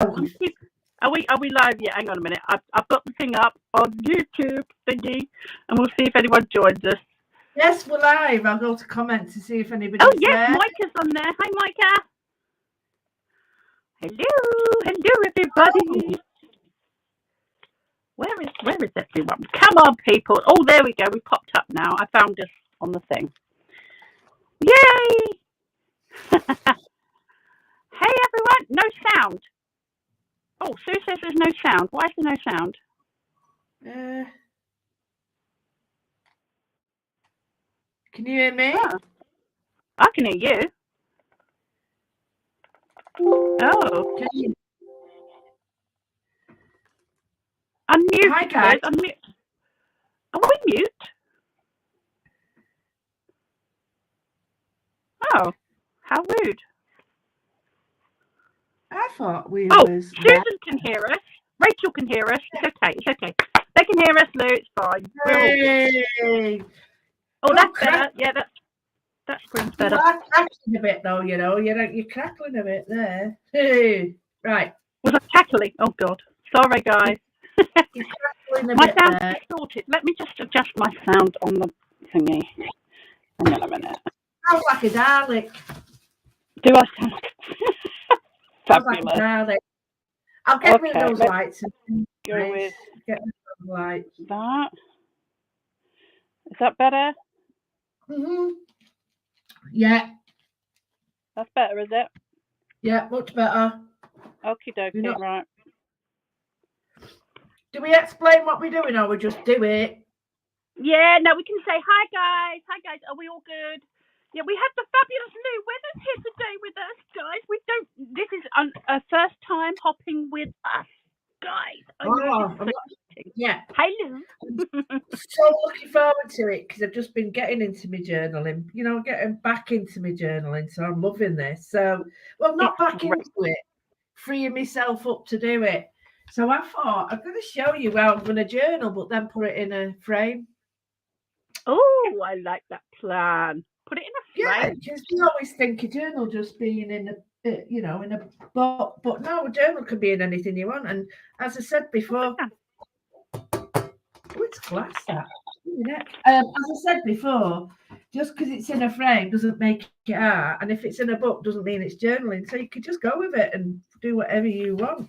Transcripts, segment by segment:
Are we live yet? Hang on a minute. I've got the thing up on YouTube thingy, and we'll see if anyone joins us. Yes, we're live. I'll go to comment to see if anybody's there. Oh yes, there. Micah's on there. Hi, Micah. Hello, everybody. Oh. Where is everyone? Come on, people. Oh, there we go. We popped up now. I found us on the thing. Yay! Hey, everyone. No sound. Oh, Sue says there's no sound. Why is there no sound? Can you hear me? Oh, I can hear you. Oh. Can you? Unmute. Hi, guys. Unmute. Are we mute? Oh, how rude. I thought we was... Susan there. Can hear us. Rachel can hear us. It's okay. They can hear us, Lou. It's fine. Hey. Oh, that's better. Yeah, that screen's better. You are crackling a bit, though, you know. You're crackling a bit there. Hey. Right. Was I cackling? Oh, God. Sorry, guys. My sound's distorted. Let me just adjust my sound on the thingy. Hang on a minute. Sounds like a Dalek. Do I sound fabulous? Like a Dalek. I'll get rid of those lights. And go with get rid of those lights. That. Is that better? Yeah. That's better, is it? Yeah, much better. Okie dokie, right. Do we explain what we're doing or we just do it? Yeah, no, we can say, hi guys, are we all good? Yeah, we have the fabulous Lou Weathers here today with us, guys. This is a first time hopping with us, guys. Yeah. Hi, Lou. So looking forward to it because I've just been getting into my journaling, getting back into my journaling. So I'm loving this. So, well, not back into it, freeing myself up to do it. So I thought I'm going to show you how I'm going to journal, but then put it in a frame. Oh, I like that plan. Put it in a frame. Yeah, because you always think a journal just being in a book, but no, a journal can be in anything you want. And as I said before, it's glass that. As I said before, just because it's in a frame doesn't make it art, and if it's in a book doesn't mean it's journaling. So you could just go with it and do whatever you want.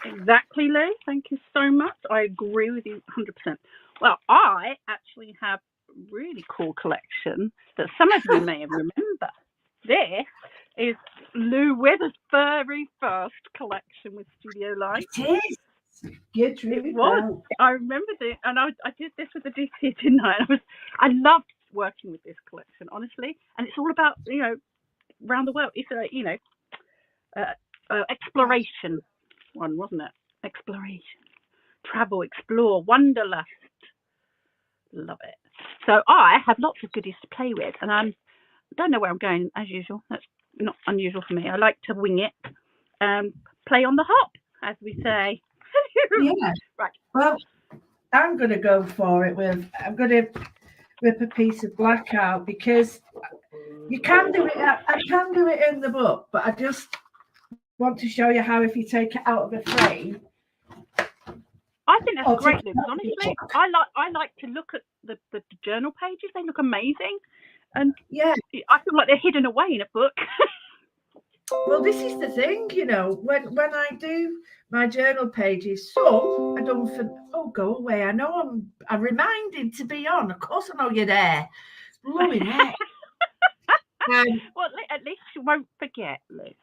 Exactly, Lou. Thank you so much. I agree with you 100%. Well, I actually have a really cool collection that some of you may remember. This is Lou Weathers' very first collection with Studio Light. It is. It was. I remember this, and I did this with the DP, didn't I? I loved working with this collection, honestly. And it's all about, around the world. It's exploration one, wasn't it? Exploration, travel, explore, wanderlust. Love it. So I have lots of goodies to play with, and I don't know where I'm going as usual. That's not unusual for me. I like to wing it and play on the hop, as we say. Yeah. Right. Well, I'm going to go for it I'm going to rip a piece of black out because you can do it. I can do it in the book, but I just want to show you how if you take it out of the frame. I think that's great, Luke. Honestly, I like to look at the journal pages. They look amazing, and yeah, I feel like they're hidden away in a book. Well, this is the thing, when I do my journal pages, so I don't think, go away. I know I'm reminded to be on. Of course, I know you're there. Blooming heck. Well, at least you won't forget, Liz.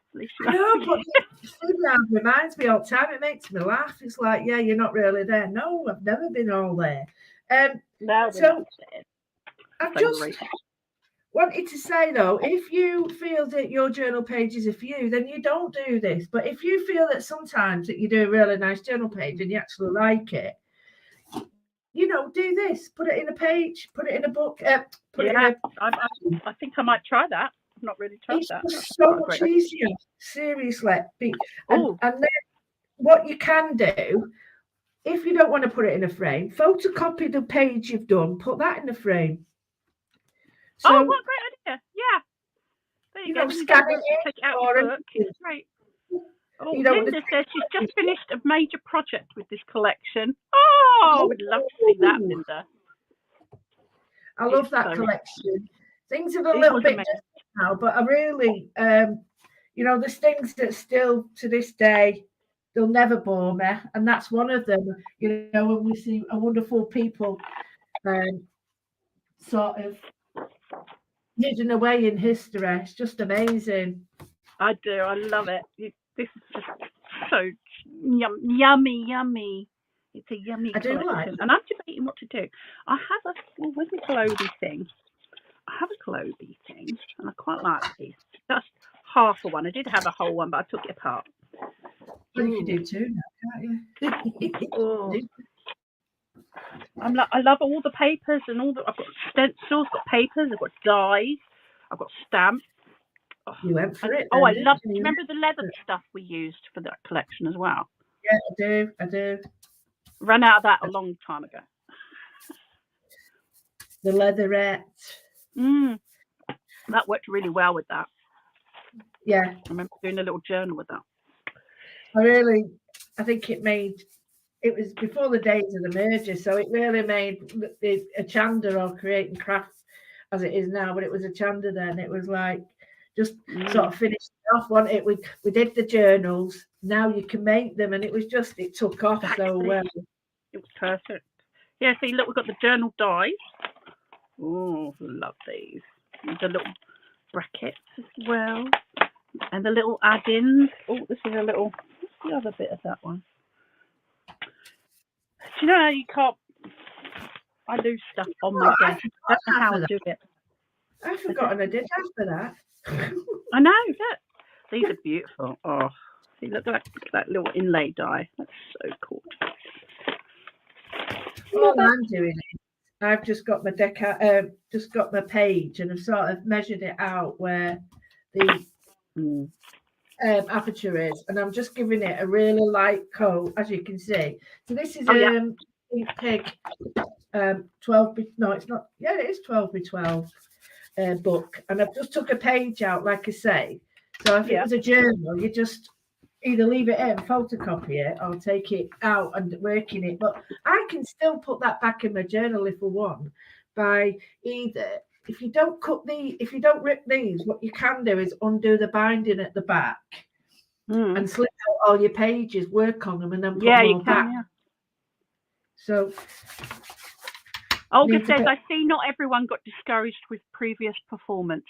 No, but it reminds me all the time. It makes me laugh. It's like, yeah, you're not really there. No, I've never been all there. No, so I've just wanted to say, though, if you feel that your journal pages are for you, then you don't do this. But if you feel that sometimes that you do a really nice journal page and you actually like it, do this. Put it in a page. Put it in a book. I think I might try that. I've not really tried that. It's so much easier. Seriously. And then what you can do, if you don't want to put it in a frame, photocopy the page you've done. Put that in the frame. So, what a great idea. Yeah. There you go. Scan it take it out of the book. Great. Oh, You don't Linda says she's just finished a major project with this collection. Oh, I would love to see that, Linda. I love that collection. Things are a It little was bit amazing. different now, but I really, there's things that still to this day, they'll never bore me. And that's one of them, when we see a wonderful people sort of hidden away in history. It's just amazing. I do. I love it. This is just so yummy. It's a yummy collection. Like and I'm debating what to do. I have where's my Clothy thing? I have a Clothy thing, and I quite like these. That's half a one. I did have a whole one, but I took it apart. Well, you can do two now, can't you? Oh. I love all the papers and all the. I've got stencils, got papers, I've got dies, I've got stamps. Oh, you went for it. Oh, I love. Remember the leather stuff we used for that collection as well? Yeah, I do. Ran out of that a long time ago. The leatherette. That worked really well with that. Yeah. I remember doing a little journal with that. I think it was before the days of the merger, so it really made a Chanda or creating craft as it is now, but it was a Chanda then. It was like just sort of finished off one. We did the journals. Now you can make them, and it took off so well. It was perfect. Yeah, see, look, we've got the journal dies. Oh, love these. The little brackets as well. And the little add-ins. Oh, this is a little, what's the other bit of that one? Do you know how you can't, I lose stuff on my desk. I don't know how to do it. I've forgotten I did after that. I know, look. These are beautiful. Oh, see, look at that little inlay die. That's so cool. All I'm doing is I've just got my just got my page, and I've sort of measured it out where the aperture is, and I'm just giving it a really light coat, as you can see. So this is Pig 12 by, no, it's not. Yeah, it is 12 by 12 book, and I've just took a page out, like I say. So if it was a journal, you just either leave it in, photocopy it, or take it out and work in it. But I can still put that back in my journal if I want, by either, if you don't rip these, what you can do is undo the binding at the back and slip out all your pages, work on them, and then put them all back. Yeah. So Olga says, I see not everyone got discouraged with previous performance.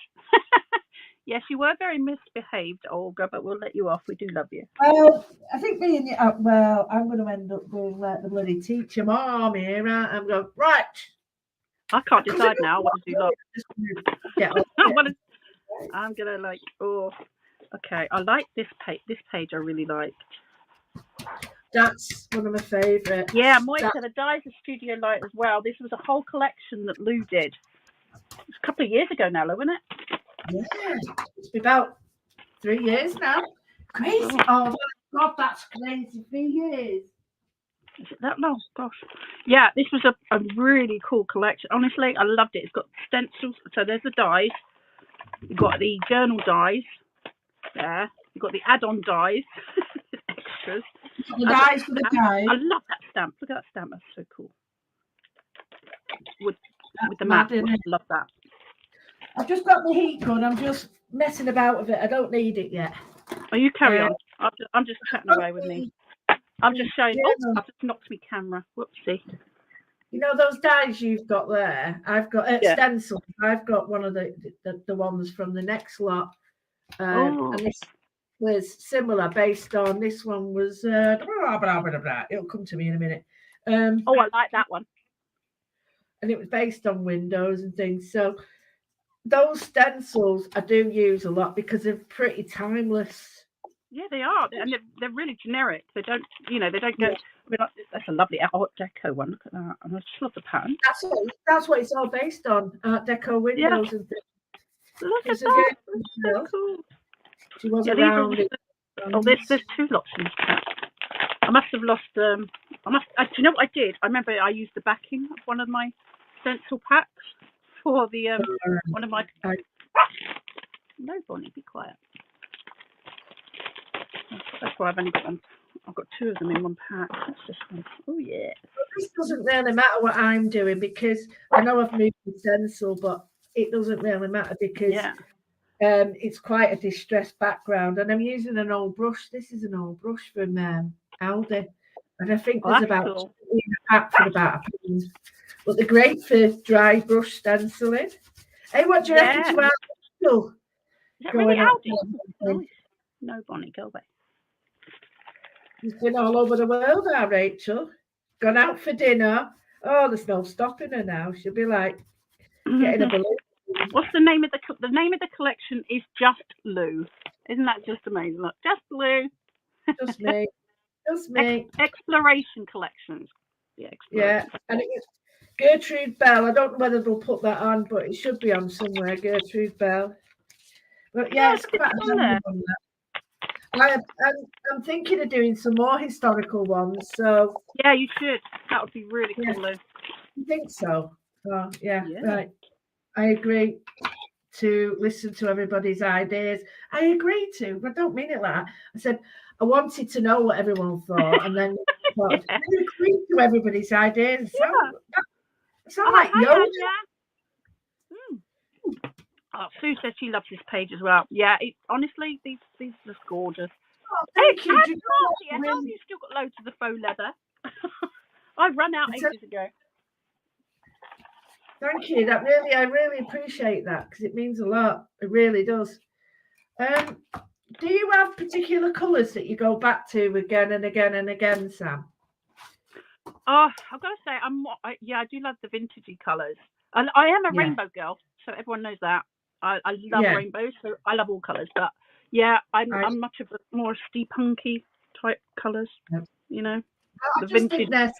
Yes, you were very misbehaved, Olga, but we'll let you off. We do love you. Well, I think I'm going to end up being like the bloody teacher mom here. I'm going, right. I can't decide now what to do. I'm going to okay. I like this page. This page I really like. That's one of my favourites. Yeah, Moika, the dies are studio light as well. This was a whole collection that Lou did. It was a couple of years ago now, Lou, wasn't it? Yeah, it's been about 3 years now. Crazy. Oh, God, that's crazy. 3 years. Is it that long? Gosh. Yeah, this was a really cool collection. Honestly, I loved it. It's got stencils. So there's the dies. You've got the journal dies there. You've got the add-on dies. Extras. The dies for the dies. I love that stamp. Look at that stamp. That's so cool. With the map. I love that. I've just got the heat gun. I'm just messing about with it. I don't need it yet. Oh, you carry on. I'm just chatting away with me. I'm just showing. Oh, I've just knocked my camera. Whoopsie. You know those dies you've got there? I've got stencils. I've got one of the ones from the next lot. And this was similar, based on this one was. It'll come to me in a minute. I like that one. And it was based on windows and things. So those stencils I do use a lot because they're pretty timeless. Yeah, they are, and they're really generic. They don't go. That's a lovely Art Deco one. Look at that, and I just love the pattern. That's what it's all based on. Art Deco windows and things. Look at that. That's so cool. She was around. There's two lots in this pack. I must have lost. Do you know what I did? I remember I used the backing of one of my stencil packs for the one of my. No, Bonnie, be quiet. That's why I've only got one. I've got 2 of them in one pack. That's just one. Oh yeah. This doesn't really matter what I'm doing because I know I've moved the stencil, but it doesn't really matter because it's quite a distressed background, and I'm using an old brush. This is an old brush from Aldi, and I think there's about 2 in a pack for about £1. But they're great for dry brush stenciling. Hey, what do you reckon to our Rachel? Is that really Aldi? Nice. No, Bonnie, go away. She's been all over the world, our Rachel. Gone out for dinner. Oh, there's no stopping her now. She'll be like getting a balloon. What's the name of the name of the collection? Is Just Lou. Isn't that just amazing? Look, Just Lou. Just me. Just me. Exploration collections. Yeah, and it was Gertrude Bell. I don't know whether they'll put that on, but it should be on somewhere. Gertrude Bell. But yeah, it's quite a on that. I'm thinking of doing some more historical ones. So yeah, you should. That would be really cool, Lou. You think so? Oh, yeah, right. I agree to listen to everybody's ideas. I agree to, but I don't mean it like that. I said I wanted to know what everyone thought, and then I agree to everybody's ideas. Sound like Yoda. Oh, Sue says she loves this page as well. Yeah, honestly, these are just gorgeous. Oh, thank you. I hope you've still got loads of the faux leather. I've run out ages ago. Thank you. I really appreciate that because it means a lot. It really does. Do you have particular colours that you go back to again and again and again, Sam? Oh, I've got to say, I do love the vintagey colours. And I am a rainbow girl, so everyone knows that. I love rainbows, so I love all colours. But yeah, I'm much of a more steampunky type colours. You know, I just think they're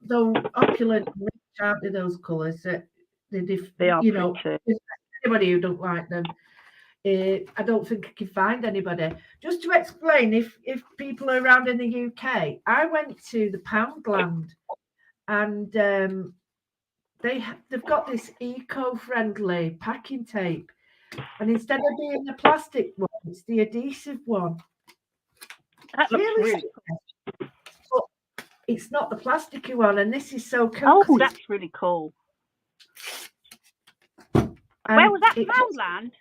so opulent and rich, aren't they? Those colours they are. You know, anybody who don't like them. I don't think I can find anybody. Just to explain, if people are around in the UK, I went to the Poundland, and they've got this eco-friendly packing tape, and instead of being the plastic one, it's the adhesive one. That looks really cool. But it's not the plasticky one, and this is so cool. Oh, that's really cool. Where was that? Poundland?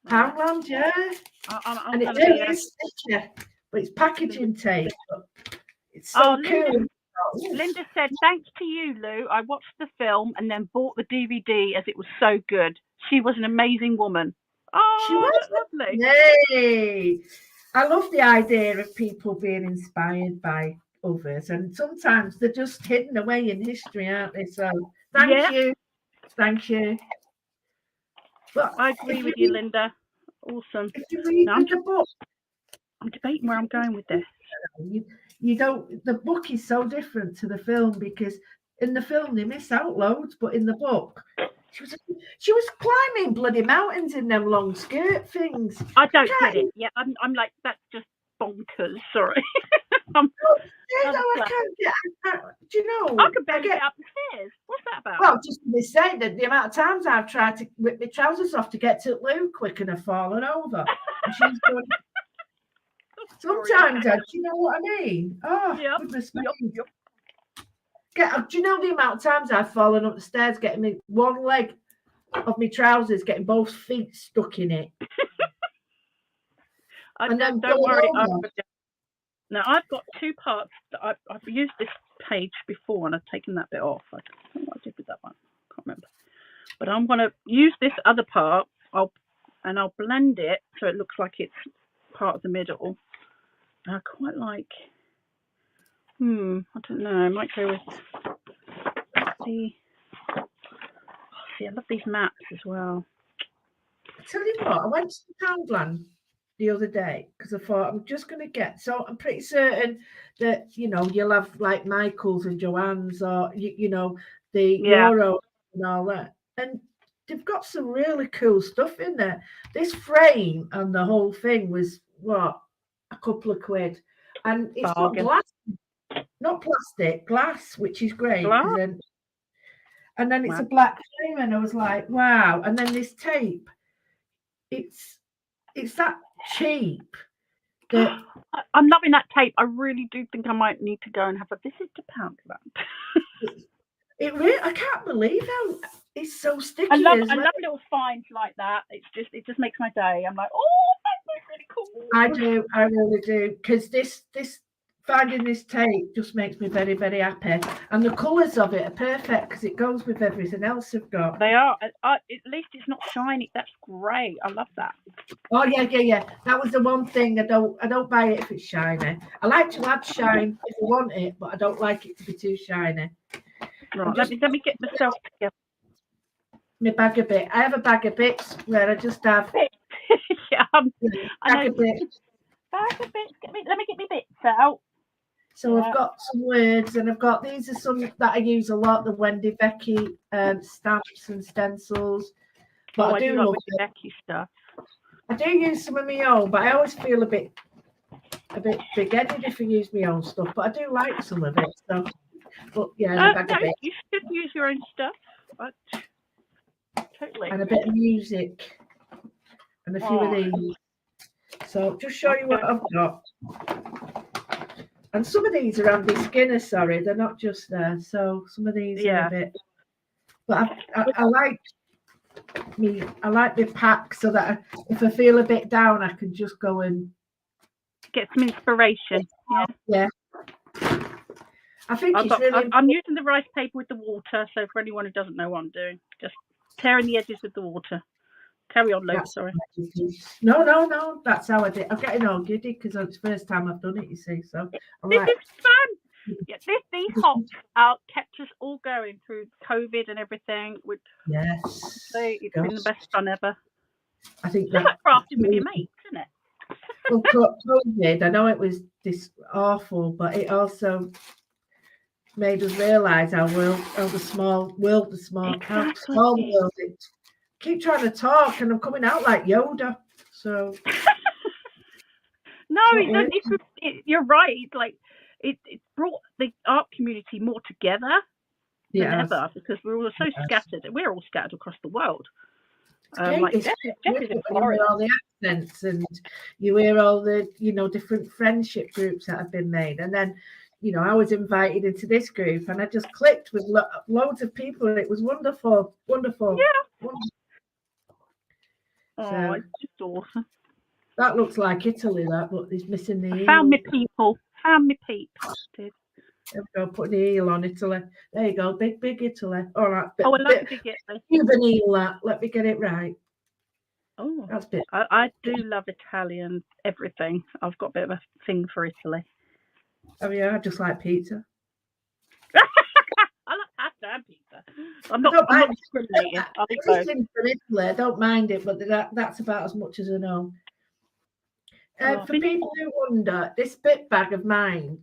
Poundland, yeah. And it really is sticky, but it's packaging tape. It's so cool. Linda said, thanks to you, Lou. I watched the film and then bought the DVD as it was so good. She was an amazing woman. Oh, she was lovely. Yay! I love the idea of people being inspired by others, and sometimes they're just hidden away in history, aren't they? So thank you. Thank you. But I agree with you, Linda. Awesome. If you read the book, I'm debating where I'm going with this. You don't. The book is so different to the film because in the film they miss out loads, but in the book she was climbing bloody mountains in them long skirt things. I don't get it. Yeah, I'm like, that's just bonkers. Sorry. I can't get. Do you know? I can barely get up the stairs. What's that about? Well, just to be saying that the amount of times I've tried to whip my trousers off to get to Lou quick and I've fallen over. And she's going. Sometimes, do you know what I mean? Oh, goodness me. Do you know the amount of times I've fallen up the stairs, getting me one leg of my trousers, getting both feet stuck in it? Don't worry. Now, I've got 2 parts that I've used this page before and I've taken that bit off. I don't know what I did with that one. I can't remember. But I'm going to use this other part I'll blend it so it looks like it's part of the middle. I quite like, I don't know, I might go with, see, I love these maps as well. I tell you what, I went to the Poundland the other day because I thought I'm just going to get, so I'm pretty certain that, you know, you'll have like Michael's and Joanne's or, you know, the Euro and all that. And they've got some really cool stuff in there. This frame and the whole thing was, what, a couple of quid. And it's got glass, not plastic, glass, which is great. And then it's a black frame, and I was like, wow. And then this tape, it's that cheap I'm loving that tape. I really do think I might need to go and have a visit to Poundland. I can't believe how it's so sticky. I love little finds like that. It just makes my day. I'm like, oh, that's really cool. I really do, because this finding this tape just makes me very, very happy, and the colours of it are perfect because it goes with everything else I've got. They are. At least it's not shiny. That's great. I love that. Oh yeah. That was the one thing I don't buy it if it's shiny. I like to add shine if I want it, but I don't like it to be too shiny. Right. Let me get myself together. My bag of bits. I have a bag of bits where I just have yeah, bag of bits. Bag of bits. Let me get my bits out. So yeah. I've got some words, and I've got these are some that I use a lot. The Wendy Becky stamps and stencils. But I do love Wendy Becky stuff. I do use some of my own, but I always feel a bit big-headed if I use my own stuff. But I do like some of it. So, but yeah, bag of bits. You should use your own stuff. Totally. And a bit of music, and a few of these. So just show you what I've got. And some of these are Andy Skinner, sorry, they're not just there. So some of these are a bit. But I like the pack so that if I feel a bit down, I can just go and get some inspiration. Yeah. I think I'm using the rice paper with the water. So for anyone who doesn't know what I'm doing, just tearing the edges with the water. Carry on, Luke. Sorry. No. That's how I did. I'm getting all giddy because it's the first time I've done it. You see, so this is fun. Yeah, these hops kept us all going through COVID and everything. Yes, it's been the best fun ever. I think that's like crafting with your mates, isn't it? Well, COVID, I know it was this awful, but it also made us realise how the small world is. Keep trying to talk, and I'm coming out like Yoda. So no, you're right. It's like it brought the art community more together than ever because we're all so scattered. We're all scattered across the world. Like Jeff is in Florida. All the accents, and you hear all the different friendship groups that have been made, and then I was invited into this group, and I just clicked with loads of people. It was wonderful. Yeah. Wonderful. So, it's just awesome. That looks like Italy, but he's missing the eel. Found me people. Did. There we go, put the eel on Italy. There you go, big Italy. All right. I like big Italy. Cuban eel, that. Let me get it right. Oh, that's bit. I do love Italian everything. I've got a bit of a thing for Italy. Oh yeah, I just like pizza. I like pasta and pizza. I'm not discriminating. Anything from Italy, I don't mind it, but that's about as much as I know. For people who wonder, this bit bag of mine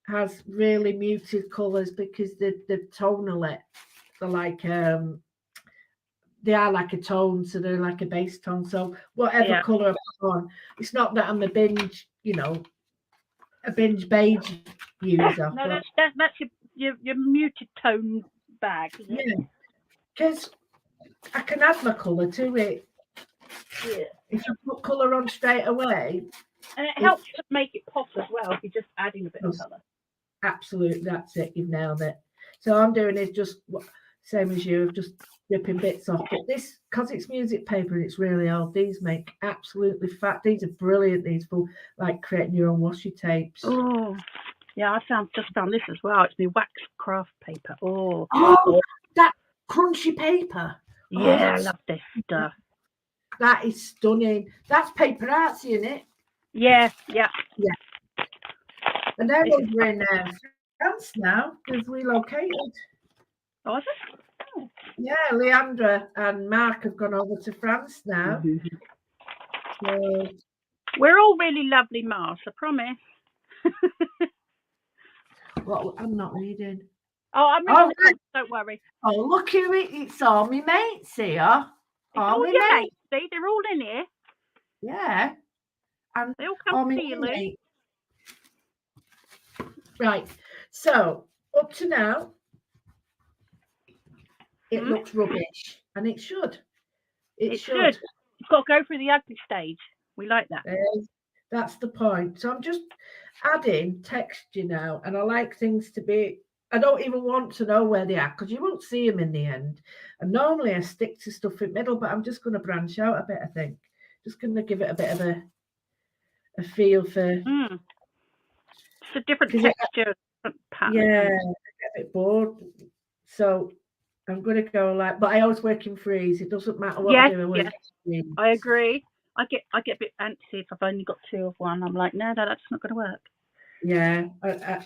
has really muted colours because the tonally, they're like they are like a tone, so they're like a base tone. So whatever colour I put on, it's not that I'm a binge beige user. No, that's your muted tone bag. Yeah, because I can add my colour to it. Yeah. If you put colour on straight away. And it helps to make it pop as well if you're just adding a bit of colour. Absolutely, that's it. You've nailed it. So I'm doing is just same as you, just ripping bits off. But this, because it's music paper and it's really old, these make absolutely fat. These are brilliant. These for like creating your own washi tapes. Oh, yeah, I just found this as well. It's my wax craft paper. Oh, that crunchy paper. Yeah, I love this stuff. That is stunning. That's Paper Artsy, isn't it? Yeah. And they're over in France now. They've relocated. Oh, is it? Oh. Yeah, Leandra and Mark have gone over to France now. Mm-hmm. So, we're all really lovely, Mars, I promise. Well, I'm not reading. Oh, I'm reading. Oh, don't worry. Oh, look who it's all my mates here. All your mates. See, they're all in here. Yeah. And they all come to you. Right. So up to now, it looks rubbish, and it should. It should. It's got to go through the ugly stage. We like that. That's the point. So I'm just adding texture now, and I like things to be. I don't even want to know where they are because you won't see them in the end. And normally I stick to stuff in the middle, but I'm just going to branch out a bit. I think just going to give it a bit of a feel for. It's a different texture, different pattern. Yeah, I get a bit bored. So I'm going to go like, but I always work in freeze. It doesn't matter what I do. I work in freeze. I agree. I get a bit antsy if I've only got 2 of one. I'm like, no, that's not going to work. Yeah,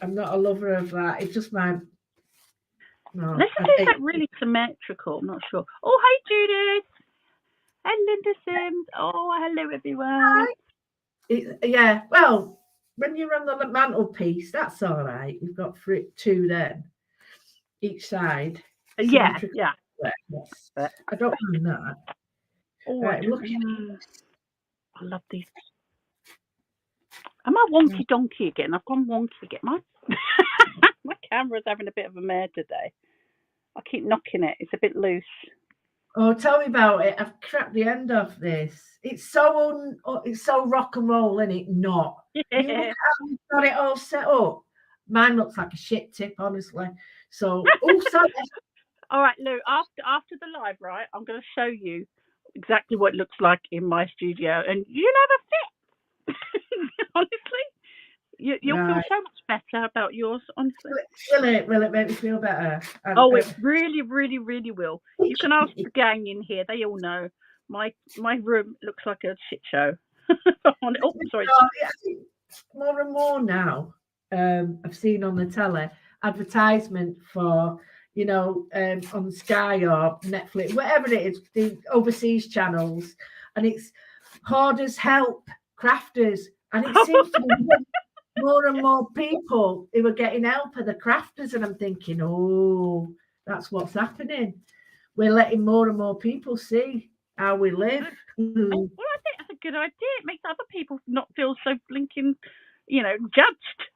I'm not a lover of that. It's just my. No, Unless it is that really symmetrical. I'm not sure. Oh, hi, Judith. And Linda Sims. Oh, hello, everyone. Yeah, well, when you're on the mantelpiece, that's all right. You've got 2 then, each side. Yeah. I don't mind that. Oh, right, I love these. Am I wonky donkey again? I've gone wonky again. My camera's having a bit of a mare today. I keep knocking it. It's a bit loose. Oh, tell me about it. I've cracked the end off this. It's so rock and roll, isn't it? Not. You look at how you've got it all set up. Mine looks like a shit tip, honestly. So, sorry. All right, Lou, after the live, right, I'm going to show you exactly what it looks like in my studio, and you'll have a fit. Honestly, you'll feel so much better about yours, honestly. Will it make me feel better? It really, really, really will. You can ask the gang in here. They all know. My room looks like a shit show. Sorry. More and more now, I've seen on the telly advertisement for, on Sky or Netflix, whatever it is, the overseas channels, and it's hoarders help crafters, and it seems to be more and more people who are getting help are the crafters, and I'm thinking, oh, that's what's happening. We're letting more and more people see how we live. Well, I think that's a good idea. It makes other people not feel so blinking, judged.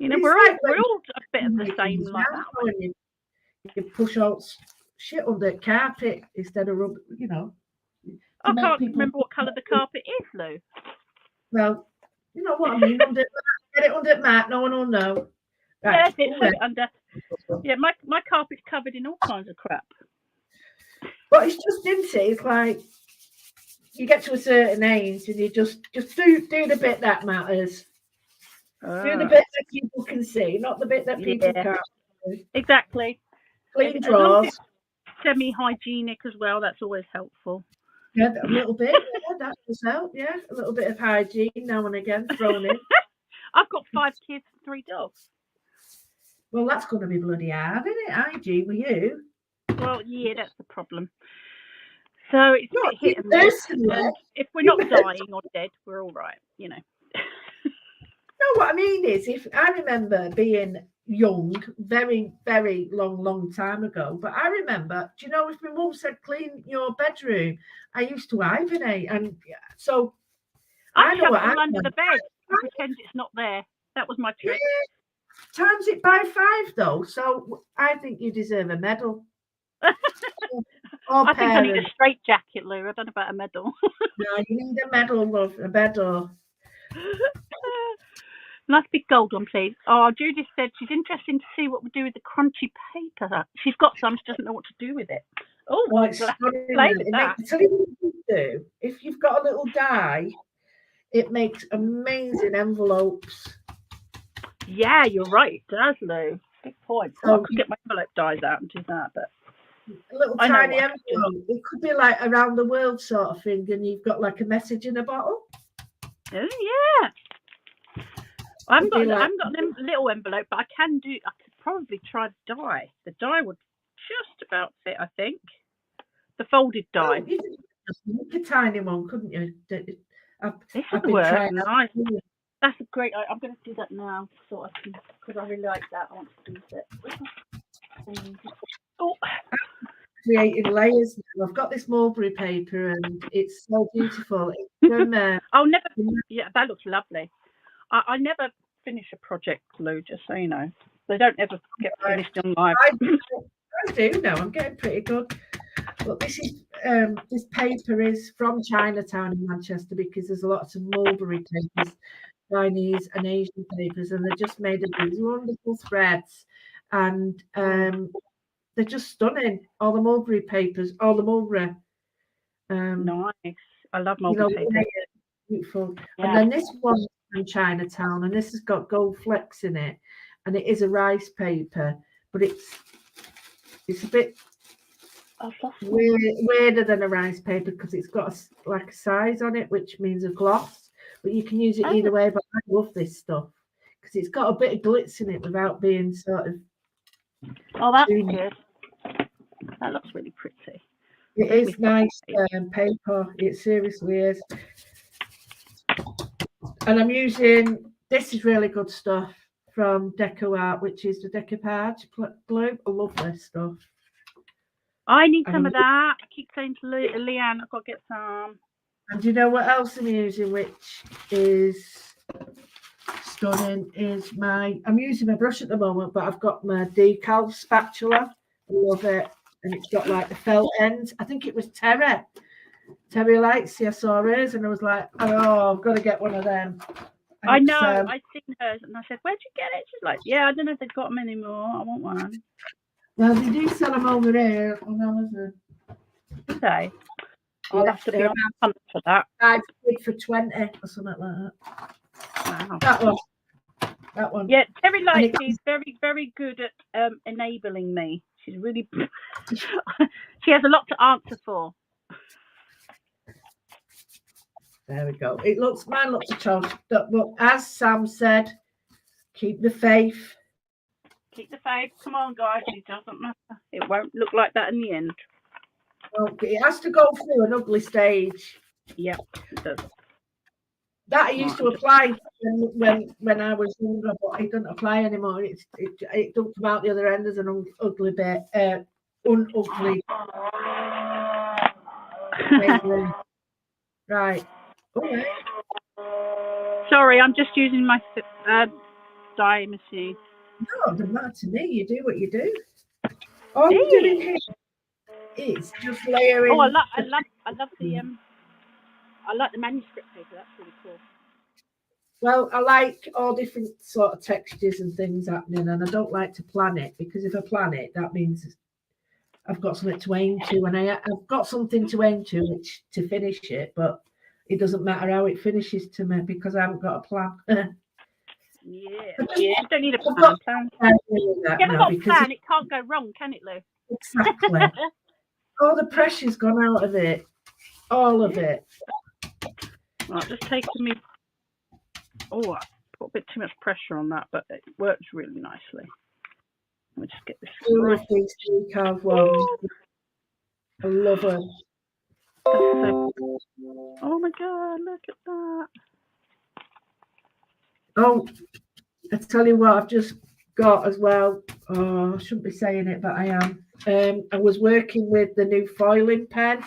We're all a bit of the same like that. You push out shit on the carpet instead of I can't remember what colour the carpet is, Lou. Well, you know what I mean. Get it under the mat. No one will know. Right. Yeah, that's it. Put it under. Yeah, my carpet's covered in all kinds of crap. But it's just, isn't it? It's like you get to a certain age and you just do the bit that matters. Do the bit that people can see, not the bit that people can't see. Exactly. Clean drawers. Semi-hygienic as well. That's always helpful. Yeah, a little bit. Yeah, that does help. Yeah, a little bit of hygiene now and again thrown in. I've got 5 kids and 3 dogs. Well, that's going to be bloody hard, isn't it? Hygiene with you. Well, yeah, that's the problem. So it's a bit hit and miss. If we're not dying or dead, we're all right, No, what I mean is, if I remember being young, very, very long time ago, but I remember, do you know, if my mum said clean your bedroom, I used to hibernate, and so I know what under the bed. Pretend it's not there. That was my trick. Yeah. Times it by 5 though, so I think you deserve a medal. I think I need a straight jacket, Lou. I don't know about a medal. No, you need a medal, love, a medal. Nice big gold one, please. Oh, Judith said she's interested to see what we do with the crunchy paper. She's got some, she doesn't know what to do with it. Oh, well, it's play with that. Tell you what you do. If you've got a little die, it makes amazing envelopes. Yeah, you're right. It does, Lou. Big point. I could get my envelope dies out and do that, but a little tiny envelope. It could be like around the world sort of thing, and you've got like a message in a bottle. Oh yeah. I haven't got a little envelope, but I could probably try the die. The die would just about fit, I think. The folded die. Oh, you could just make a tiny one, couldn't you? This would work. Nice. That's a great. I'm going to do that now, so I can, because I really like that. I want to use it. Oh. Creating layers. I've got this mulberry paper, and it's so beautiful. It's I'll never. Yeah, that looks lovely. I never finish a project, Lou, just so you know. They don't ever get finished on live. I do now. I'm getting pretty good. But this is this paper is from Chinatown in Manchester because there's lots of mulberry papers, Chinese and Asian papers, and they're just made of these wonderful threads, and they're just stunning. All the mulberry papers, all the mulberry. Nice. I love mulberry paper. Beautiful. Yeah. And then this one's from Chinatown, and this has got gold flecks in it, and it is a rice paper, but it's a bit weirder than a rice paper because it's got like a size on it, which means a gloss. But you can use it either way. But I love this stuff because it's got a bit of glitz in it without being sort of. Oh, that's good. That looks really pretty. It is nice paper. It seriously is. And I'm using, this is really good stuff from Deco Art, which is the decoupage glue. I love this stuff. I need some of that. I keep saying to Leanne, I've got to get some. And do you know what else I'm using, which is stunning, is I'm using my brush at the moment, but I've got my decal spatula. I love it. And it's got like the felt ends. I think it was Terry likes the SRAs, and I was like, oh, I've got to get one of them. And I know, I've seen hers, and I said, where'd you get it? She's like, yeah, I don't know if they've got them anymore. I want one. Well, they do sell them over there on Amazon. Do they? I'll have to be on hunt for that. I paid for 20 or something like that. Wow. That one. Yeah, Terry likes. She's very, very good at enabling me. She's really. She has a lot to answer for. There we go. Mine looks a charge. But as Sam said, keep the faith. Keep the faith. Come on, guys. It doesn't matter. It won't look like that in the end. Okay, it has to go through an ugly stage. Yeah, it does. That I used to apply when I was younger, but it doesn't apply anymore. It don't come out the other end as an ugly bit. Unugly. Right. Okay. Sorry, I'm just using my dye machine. No, it doesn't matter to me. You do what you do. All you're doing here is just layering. Oh, I love the I like the manuscript paper. That's really cool. Well, I like all different sort of textures and things happening, and I don't like to plan it, because if I plan it, that means I've got something to aim to, and I've got something to aim to, which to finish it, but it doesn't matter how it finishes to me because I haven't got a plan. You don't need a plan. You haven't got a plan, it can't go wrong, can it, Lou? Exactly. All the pressure's gone out of it. All of it. Right, just taking me. Oh, I put a bit too much pressure on that, but it works really nicely. Let me just get this. I love these decal ones. I love them. Oh my God, look at that. Oh, I tell you what, I've just got as well. Oh, I shouldn't be saying it, but I am. I was working with the new foiling pen,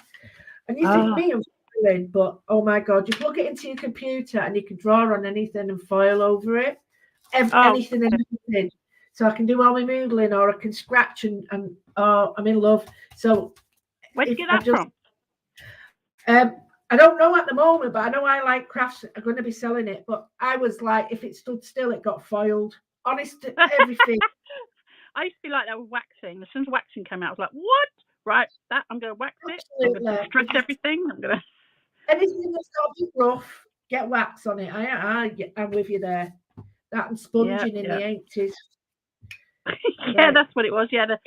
and you think me and foiling, but oh my God, you plug it into your computer and you can draw on anything and foil over it. Anything and everything. So I can do all my moodling, or I can scratch and I'm in love. So where'd you get that from? I don't know at the moment, but I know I like crafts. I'm going to be selling it. But I was like, if it stood still, it got foiled. Honest to everything. I used to be like that with waxing. As soon as waxing came out, I was like, what? Right, that I'm going to wax it. I'm going to stretch everything. Anything that's got a bit rough, get wax on it. I'm with you there. That and sponging in the 80s. Yeah, that's what it was. Yeah, the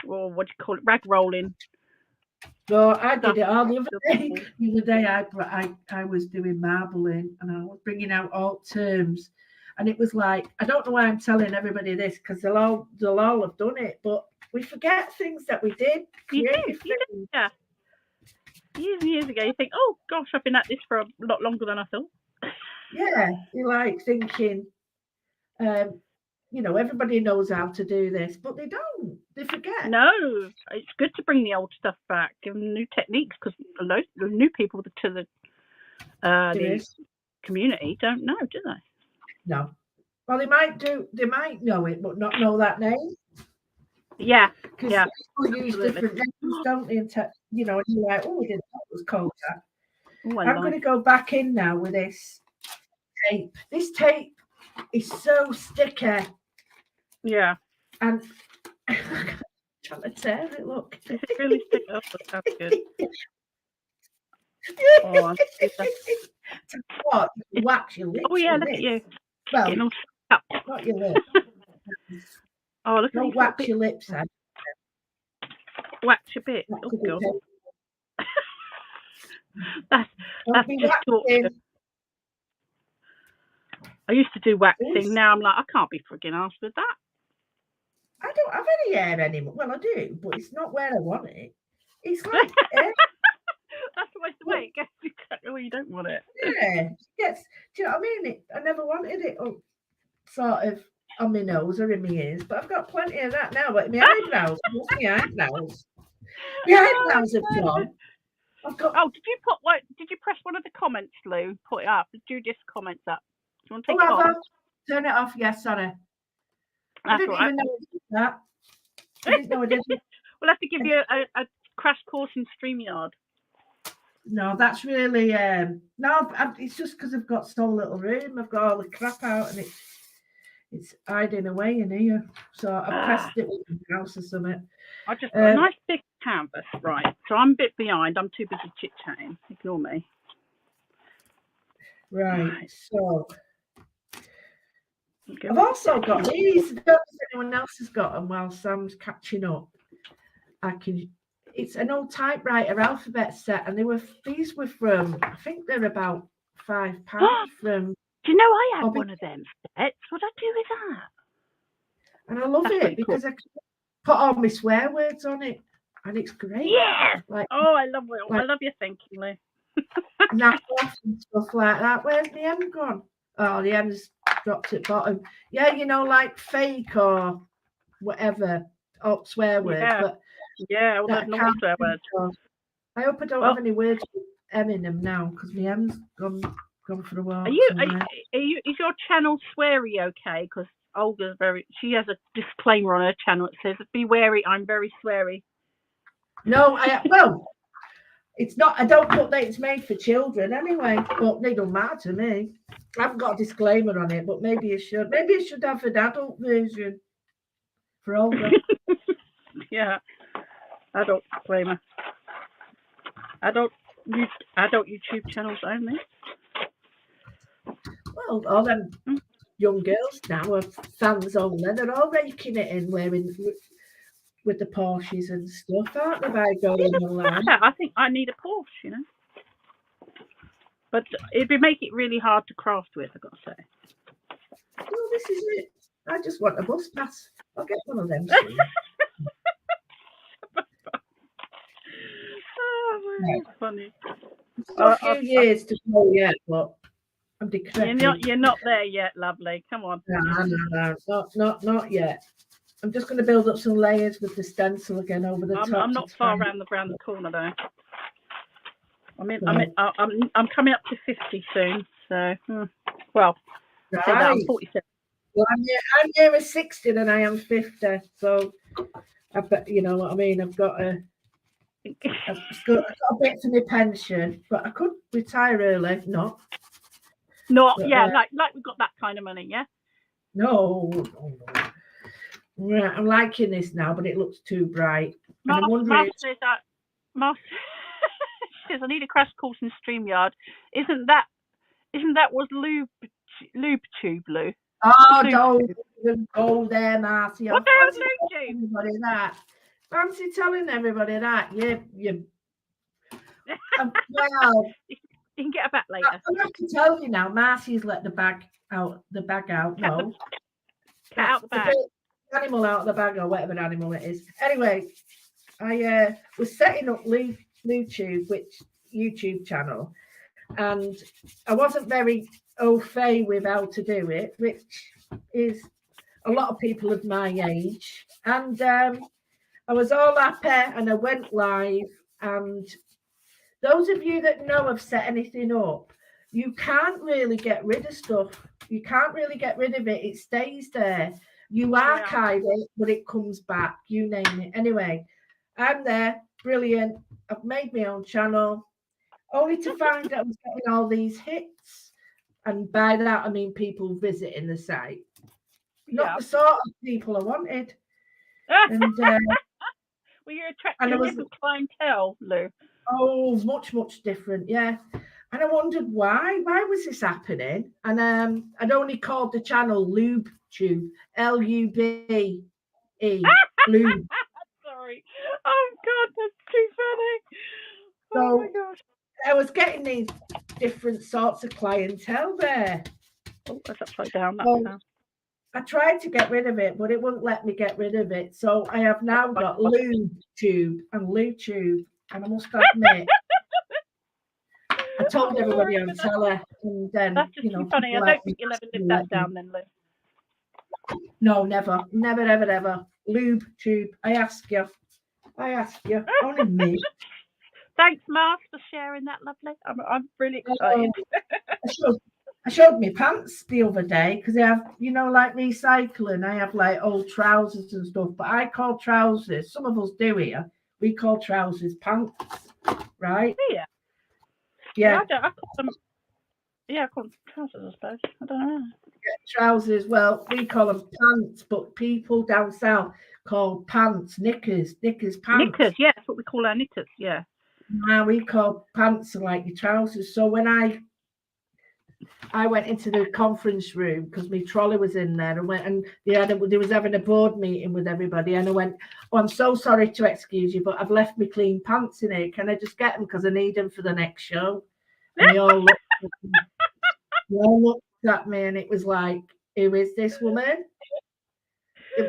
what do you call it? Rag rolling. So I did it all the other day. The other day I was doing marbling, and I was bringing out alt terms, and it was like, I don't know why I'm telling everybody this, because they'll all have done it, but we forget things that we did. You do, yeah. Years and years ago, you think, oh gosh, I've been at this for a lot longer than I thought. Yeah, you're like thinking, everybody knows how to do this, but they don't. They forget. No, it's good to bring the old stuff back, give them new techniques, because the new people to the community don't know, do they? No. Well, they might know it, but not know that name. Yeah. Because Yeah. people use different names, don't they? And and you're like, oh, I didn't know it was called that. Oh, I'm going to go back in now with this tape. This tape is so sticky. Yeah. And I'm trying to tear it, look. Is it really sticky? Oh, that's good. Oh, what? You wax your lips. Oh, yeah, with look this. at you. Well, getting all stuck. not your lips. Oh, look at Don't these wax your lips, Ed. Wax your bit. Oh, God. that's just torture. I used to do waxing. Now I'm like, I can't be frigging arsed with that. I don't have any hair anymore. Well, I do, but it's not where I want it. It's like hair. That's always the way it gets exactly where you don't want it. Yeah. Yes. Do you know what I mean? I never wanted it sort of on my nose or in my ears, but I've got plenty of that now. But my eyebrows, my eyebrows have gone. I've got. Oh, did you press one of the comments, Lou? Put it up. Did you just comments up? Do you want to take it off? Turn it off. Yes, sorry. That's I didn't even know I did that. I didn't know I did it. We'll have to give you a crash course in StreamYard. No, that's really it's just because I've got so little room. I've got all the crap out and it's hiding away in here. So I pressed it with the house or something. I just got a nice big canvas, right? So I'm a bit behind. I'm too busy chit chatting. Ignore me. Right. So I've also got these. I don't know if anyone else has got them while Sam's catching up. It's an old typewriter alphabet set, and these were from, I think they're about £5 from. Do you know I had one of them sets? What I do with that? And I love it because I can put all my swear words on it, and it's great. Yeah. I love it. I love your thinking, Lou. And stuff like that. Where's the M gone? Oh, the M's dropped at bottom. Yeah, like fake or whatever swear words. Yeah. But yeah, all those normal swear words. I hope I don't have any words with M in them now because my M's gone for a while. Is your channel sweary okay? Because Olga's she has a disclaimer on her channel. It says, "Be wary, I'm very sweary." No, it's not. I don't put that it's made for children anyway, but they don't matter to me. I haven't got a disclaimer on it, but maybe you should. Maybe you should have an adult version for Olga. Yeah, adult disclaimer. Adult YouTube channels only. Well, all them young girls now are fans only. They're all raking it in, wearing with the Porsches and stuff, aren't they? By going online. I think I need a Porsche, But it'd make it really hard to craft with, I've got to say. Well, this is it. I just want a bus pass. I'll get one of them. That's funny. It's got a few years to go yet, but I'm decrepit. You're not there yet, lovely. Come on. No, not yet. I'm just going to build up some layers with the stencil again over the top. I'm not far around the corner though. I'm coming up to 50 soon. So, well, right. I'm 47. Well, I'm nearer 60 than I am 50. So, I bet you know what I mean. I've got a bit for my pension, but I could retire early. Not. Yeah, like we've got that kind of money, yeah. No. Right, I'm liking this now, but it looks too bright. Master says, I need a crash course in StreamYard. Isn't that was Lube Tube, Lou? Oh, don't even go there, Marcy. What the hell's Lube Tube? Fancy telling everybody that. You well, you can get a back later. I have to tell you now, Marcy's let the bag out. No. Cat out the bag. Animal out of the bag or whatever animal it is. Anyway, I was setting up which YouTube channel, and I wasn't very au fait with how to do it, which is a lot of people of my age. And I was all happy and I went live. And those of you that know I've set anything up, you can't really get rid of stuff. You can't really get rid of it. It stays there. You archive it, but it comes back. You name it. Anyway, I'm there. Brilliant. I've made my own channel, only to find out I was getting all these hits. And by that, I mean people visiting the site. Not the sort of people I wanted. And well, you're attracting a different clientele, Lou. Oh, much, much different, yeah. And I wondered why. Why was this happening? And I'd only called the channel Lube Tube, Lube, Lube. Sorry. Oh God, that's too funny. Oh my gosh. I was getting these different sorts of clientele there. Oh, that's upside down. I tried to get rid of it, but it wouldn't let me get rid of it. So I have now got Lube Tube and Lube Tube, and I must admit, I told everybody on telly, and then that's just too funny. I don't think you'll ever live that down, then, Lou. No, never, ever. Lube Tube. I ask you. Only me. Thanks, Mars, for sharing that. Lovely. I'm really excited. I showed me pants the other day because I have, like me cycling, I have like old trousers and stuff. But I call trousers. Some of us do here. We call trousers pants, right? Yeah. I call them. Yeah, I call them trousers, I suppose. I don't know. Trousers. Well, we call them pants, but people down south call pants knickers, pants. Knickers, yeah, that's what we call our knickers, yeah. Now we call pants like your trousers. So when I went into the conference room because my trolley was in there and they was having a board meeting with everybody, and I went, "Oh, I'm so sorry to excuse you, but I've left my clean pants in here. Can I just get them because I need them for the next show?" And they all looked at me, and it was like, "Who is this woman?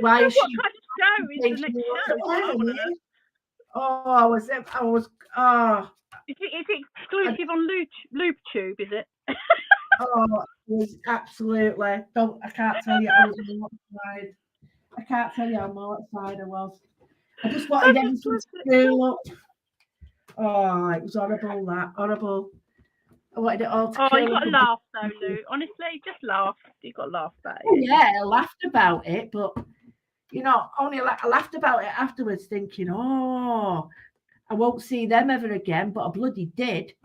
Why is she?" What kind of show is the next show? I was. Is it exclusive on Loop Tube? Is it? Oh, it was absolutely. I can't tell you. I was mortified. I can't tell you how mortified I was. I just wanted everything to fill up. Oh, it was horrible. Horrible. I wanted it all to. Oh, you got to laugh though, Lou. Honestly, just laugh. You got to laugh about it. Oh, yeah, I laughed about it, but only I laughed about it afterwards, thinking, "Oh, I won't see them ever again," but I bloody did.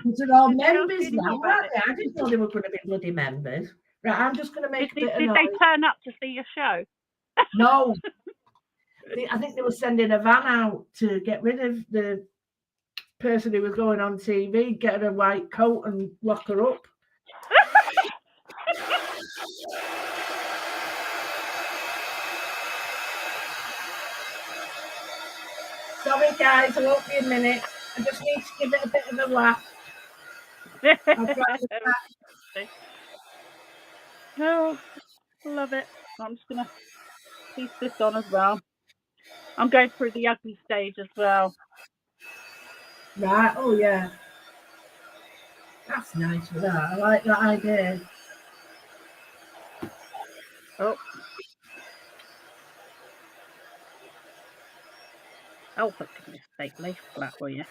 They're all members now, aren't they? I didn't know they were going to be bloody members. Right, I'm just going to make a bit of noise. Did they turn up to see your show? No. I think they were sending a van out to get rid of the person who was going on TV, get her a white coat and lock her up. Sorry, guys, I won't be a minute. I just need to give it a bit of a laugh. Oh, love it. I'm just going to piece this on as well. I'm going through the ugly stage as well. Right, oh yeah. That's nice for that. I like that idea. Oh, for goodness sake, lay flat, will you?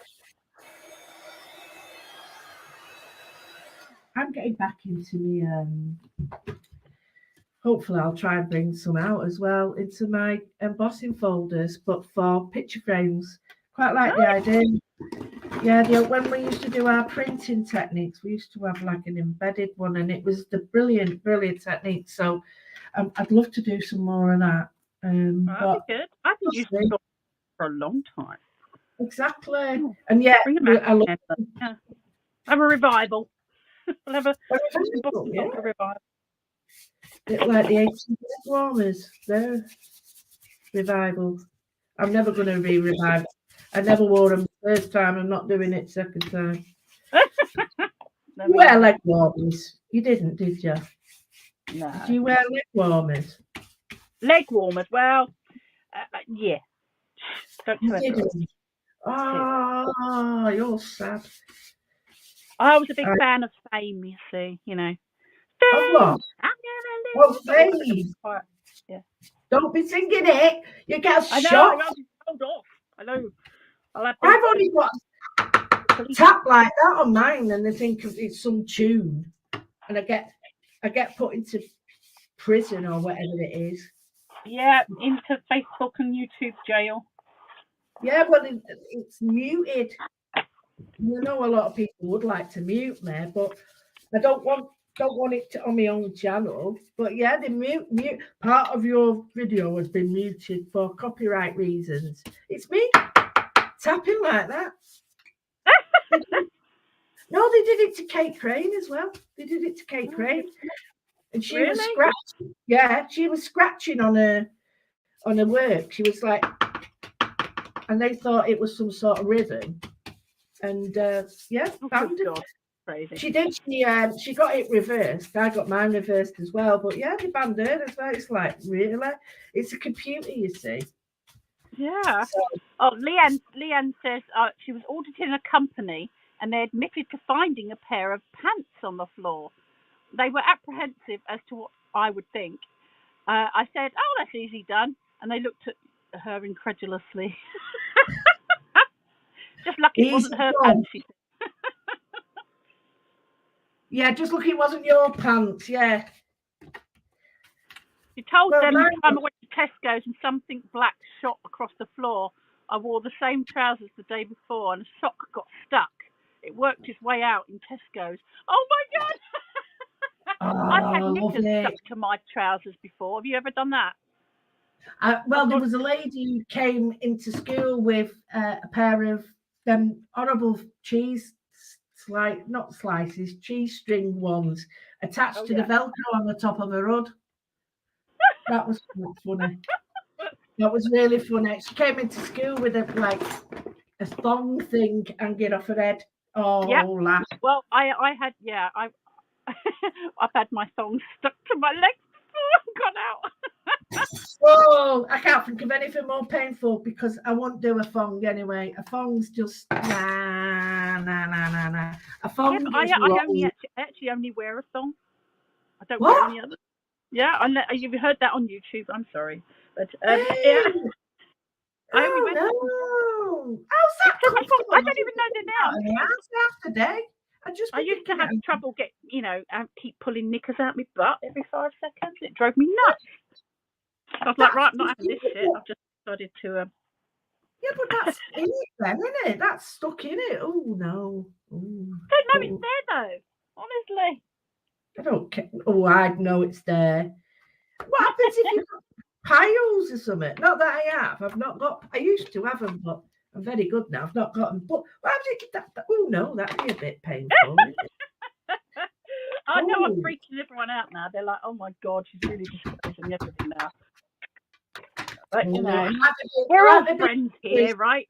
I'm getting back into me. Hopefully, I'll try and bring some out as well into my embossing folders, but for picture frames. Quite like the idea. Yeah, when we used to do our printing techniques, we used to have like an embedded one, and it was the brilliant technique. So I'd love to do some more of that. That'd be good. I've been using it for a long time. Exactly. And yeah, have a revival. We'll have a revival. Bit like the 18 warmers. They're revival. I'm never going to re-revive. I never wore them first time. I'm not doing it second time. You wear leg warmers. You didn't, did you? No. Did you wear leg warmers? Leg warmers? Well, yeah. You didn't. Oh, you're sad. I was a big fan of Fame, you see, Fame! What? Fame! Yeah. Don't be singing it. You get shot. Hold off. I know. I've only got a tap like that on mine, and they think it's some tune, and I get put into prison or whatever it is. Yeah, into Facebook and YouTube jail. Yeah, well, it's muted. You know, a lot of people would like to mute me, but I don't want it on my own channel. But yeah, the mute part of your video has been muted for copyright reasons. It's me tapping like that. No, they did it to Kate Crane as well. They did it to Kate Crane, and she was scratching. Yeah, she was scratching on her work. She was like, and they thought it was some sort of rhythm. And yeah, banned it. Crazy. She did. She got it reversed. I got mine reversed as well. But yeah, they banned her as well. It's like, really? It's a computer, you see. Yeah. So, Leanne says she was auditing a company and they admitted to finding a pair of pants on the floor. They were apprehensive as to what I would think. I said, "Oh, that's easy done," and they looked at her incredulously. Just lucky it wasn't her pants. She said. Yeah, just lucky it wasn't your pants. Yeah. She told them the time I went to Tesco's and something black shot across the floor. I wore the same trousers the day before and a sock got stuck. It worked its way out in Tesco's. Oh my God! I've had knickers stuck to my trousers before. Have you ever done that? Well, there was a lady who came into school with a pair of them horrible cheese cheese string ones attached to the Velcro on the top of her hood. That was funny. That was really funny. She came into school with a thong thing hanging off her head. Oh, yeah. laugh. Well, I've had my thongs stuck to my legs before and gone out. Oh, I can't think of anything more painful because I won't do a thong anyway. A thong's just nah. A thong is I actually only wear a thong. I don't wear any other. Yeah, you've heard that on YouTube. I'm sorry, but yeah. I only wear. No. How's that? I don't even know the name. Today. I used to have trouble keep pulling knickers out my butt every 5 seconds. It drove me nuts. I was like, right, I'm not having this shit. I've just decided to. Yeah, but that's in it then, isn't it? That's stuck in it. Oh no. Don't know it's there though. Honestly. I don't care. Oh, I know it's there. What happens if you've got piles or something? Not that I have. I've not got. I used to have them, but I'm very good now. I've not got them. But what happens if oh no, that'd be a bit painful. I know I'm freaking everyone out now. They're like, oh my God, she's really disclosing everything now. But we're all friends here, right?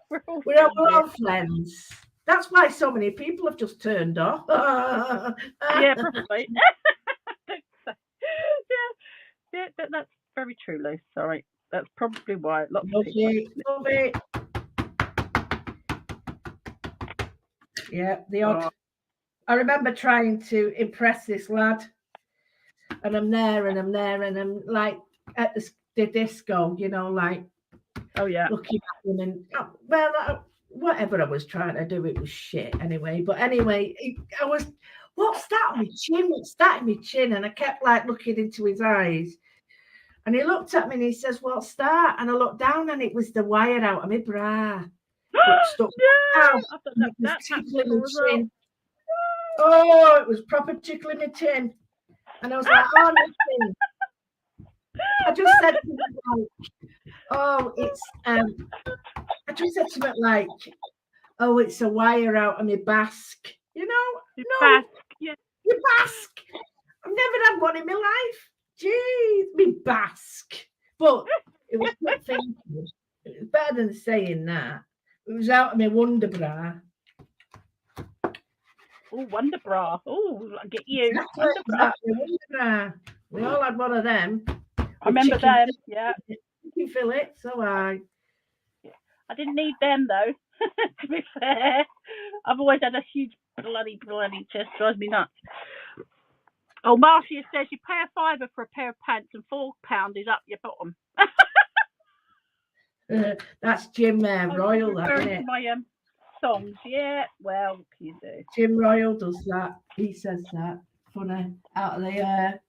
We're all friends. That's why so many people have just turned off. Yeah, probably. Yeah, that's very true, Lou. Sorry. That's probably why lots of people. Love it. Yeah, the odd. I remember trying to impress this lad, and I'm there, and I'm like at the disco, oh yeah, looking at him, and whatever I was trying to do, it was shit anyway. But anyway, what's that on my chin? What's that in my chin? And I kept looking into his eyes, and he looked at me and he says, "What's that?" And I looked down, and it was the wire out of my bra. It stuck out. It was tickling my chin. Oh, it was proper tickling my chin. And I was like, oh, nothing. I just said it's I just said something like, oh, it's a wire out of my basque. Your basque, yeah. Your basque. I've never had one in my life. Jeez, me basque. But it was good thinking. It was better than saying that. It was out of my Wonder Bra. Oh, Wonder Bra. Oh, I'll get you. Wonder Bra. We all had one of them. I remember them, yeah. Chicken fillet, so I didn't need them, though, to be fair. I've always had a huge bloody chest. Drives me nuts. Oh, Marcia says you pay a £5 for a pair of pants and £4 is up your bottom. That's Jim Royal, that, isn't it? My songs, yeah. Well, what can you do? Jim Royal does that. He says that. Funny. Out of the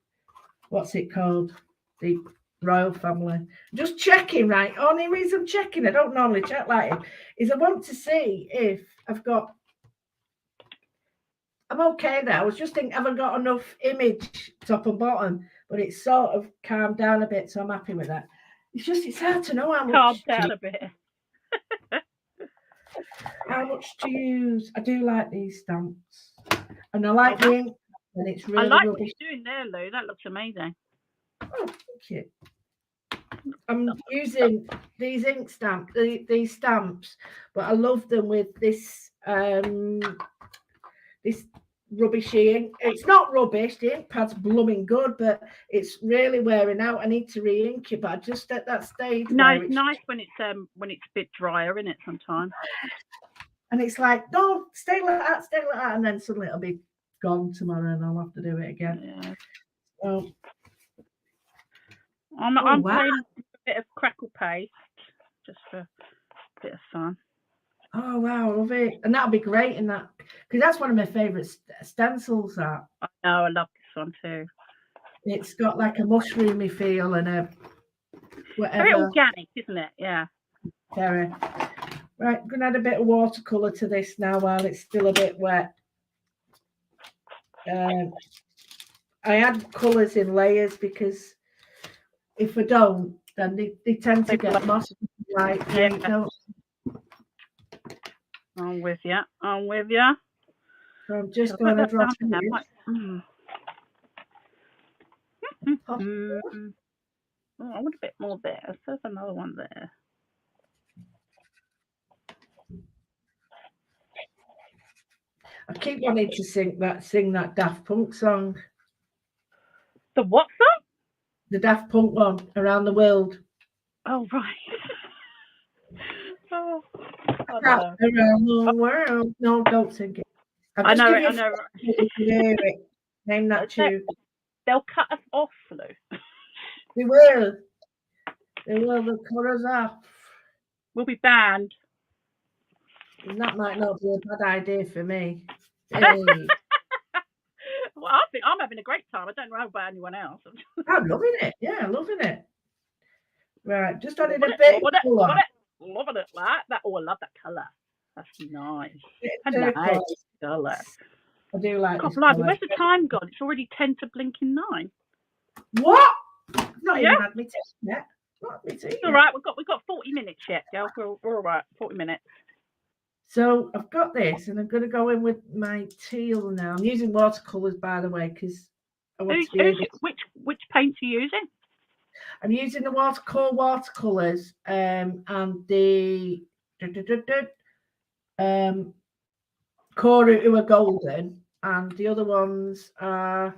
what's it called? The royal family. Just checking, right? Only reason I'm checking, I don't normally check like it, is I want to see if I'm okay there. I was just thinking, have I got enough image top and bottom? But it's sort of calmed down a bit, so I'm happy with that. It's hard to know how much. Calmed down a bit. How much to use? I do like these stamps, and I like the ink, and it's really I like rubbish. what you're doing there, Lou. That looks amazing. Oh, thank you. I'm using these ink stamps, these stamps, but I love them with this this rubbishy ink. It's not rubbish. The ink pad's blooming good, but it's really wearing out. I need to re-ink it, but I just at that stage. No, it's nice when it's a bit drier, isn't it? Sometimes. And it's like, no, stay like that, and then suddenly it'll be gone tomorrow, and I'll have to do it again. Yeah. So, I'm playing a bit of crackle paste just for a bit of fun. Oh wow, I love it, and that'll be great in that because that's one of my favourite stencils. That I know, I love this one too. It's got like a mushroomy feel and a whatever. Very organic, isn't it? Yeah. Very. Right, I'm gonna add a bit of watercolour to this now while it's still a bit wet. I add colours in layers because if I don't, then they tend to get mossy. Like yeah. I'm with you. So I'm just going to drop in there. Oh, I want a bit more there. There's another one there. I keep wanting to sing that Daft Punk song. The what song? The Daft Punk one, Around the World. Oh, right. Around the world. No, don't sing it. I know it. Name that tune. They'll cut us off, Lou. They will. They'll cut us off. We'll be banned. And that might not be a bad idea for me. Hey. Well, I think I'm having a great time. I don't know about anyone else. I'm loving it. Yeah, loving it. Right, just added a bit of colour. Loving it like that. Oh, I love that colour. That's nice. Nice colour. I do like this colour. Where's the time gone? It's already 10 to blinking 9. What? Not even had me tea yet. All right, we've got 40 minutes yet, girl. We're all right. 40 minutes. So I've got this, and I'm going to go in with my teal now. I'm using watercolours, by the way, because I want to be able to... Which paints are you using? I'm using the watercolours and the Koru, who are golden, and the other ones are...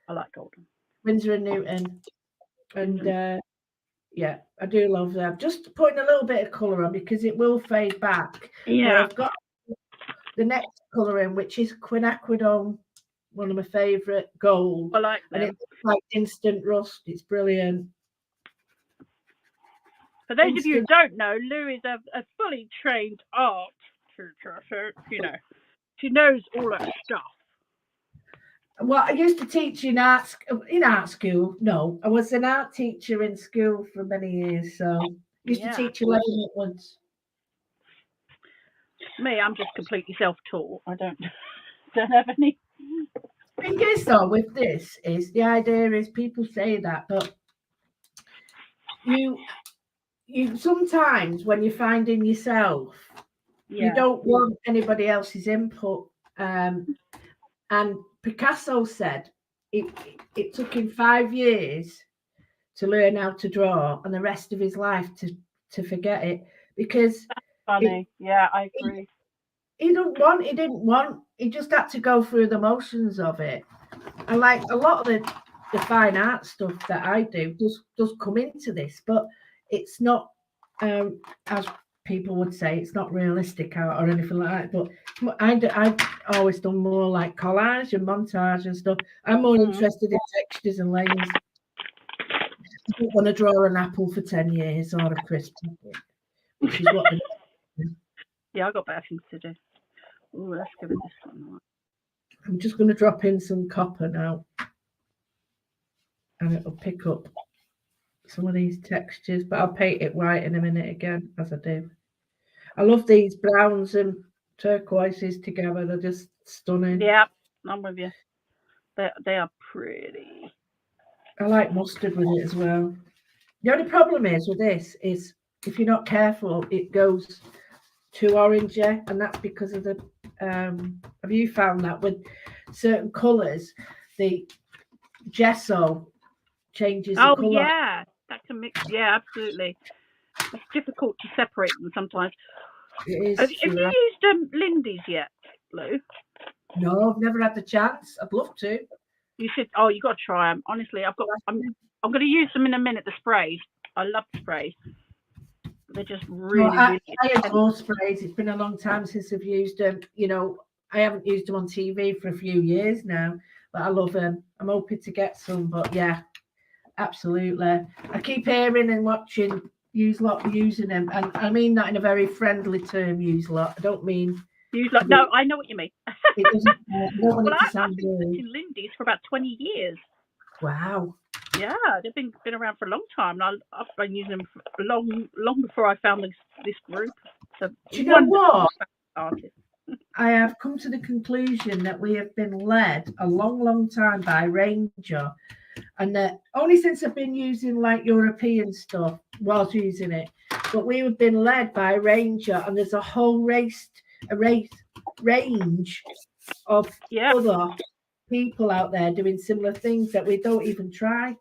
I like golden. Winsor & Newton. And yeah, I do love them. Just putting a little bit of colour on because it will fade back. Yeah. But I've got the next colour in, which is quinacridone, one of my favourite gold. I like them. And it's like instant rust. It's brilliant. For those of you who don't know, Lou is a fully trained art teacher, so she knows all that stuff. Well, I used to teach in art school. No, I was an art teacher in school for many years, so I used to teach 11 at once. Me, I'm just completely self-taught. I don't have any. The thing is, though, with this is the idea is people say that, but you sometimes when you're finding yourself, you don't want anybody else's input. And Picasso said it took him 5 years to learn how to draw and the rest of his life to forget it because that's funny. I agree. He didn't want, he just had to go through the motions of it. And like a lot of the fine art stuff that I do does come into this, but it's not as people would say, it's not realistic art or anything like that. But I've always done more like collage and montage and stuff. I'm more interested in textures and layers. I don't want to draw an apple for 10 years or a crisp, which is what. Yeah, I got better things to do. Oh, let's give it this one. I'm just going to drop in some copper now. and it'll pick up some of these textures, but I'll paint it white in a minute again, as I do. I love these browns and turquoises together. They're just stunning. Yeah, I'm with you. They are pretty. I like mustard with it as well. The only problem is with this is if you're not careful, it goes too orangey, and that's because of the. Have you found that with certain colours, the gesso changes the colour? Yeah, that can mix. Yeah, absolutely. It's difficult to separate them sometimes. It is. Have you used Lindy's yet, Lou? No, I've never had the chance. I'd love to. You should. Oh, you got to try them. Honestly, I'm going to use them in a minute. The sprays. I love sprays. They're just really, I adore sprays. It's been a long time since I've used them. You know, I haven't used them on TV for a few years now, but I love them. I'm hoping to get some, but yeah, absolutely. I keep hearing and watching using them, and I mean that in a very friendly term. Use lot. I don't mean use lot. No, I know what you mean. It doesn't. I don't want it to sound I've been using Lindy's for about 20 years. Wow. Yeah, they've been around for a long time. And I've been using them for long before I found this group. So, do you know what? Artist. I have come to the conclusion that we have been led a long time by Ranger, and that only since I've been using like European stuff, was using it, but we have been led by Ranger, and there's a whole range of other people out there doing similar things that we don't even try.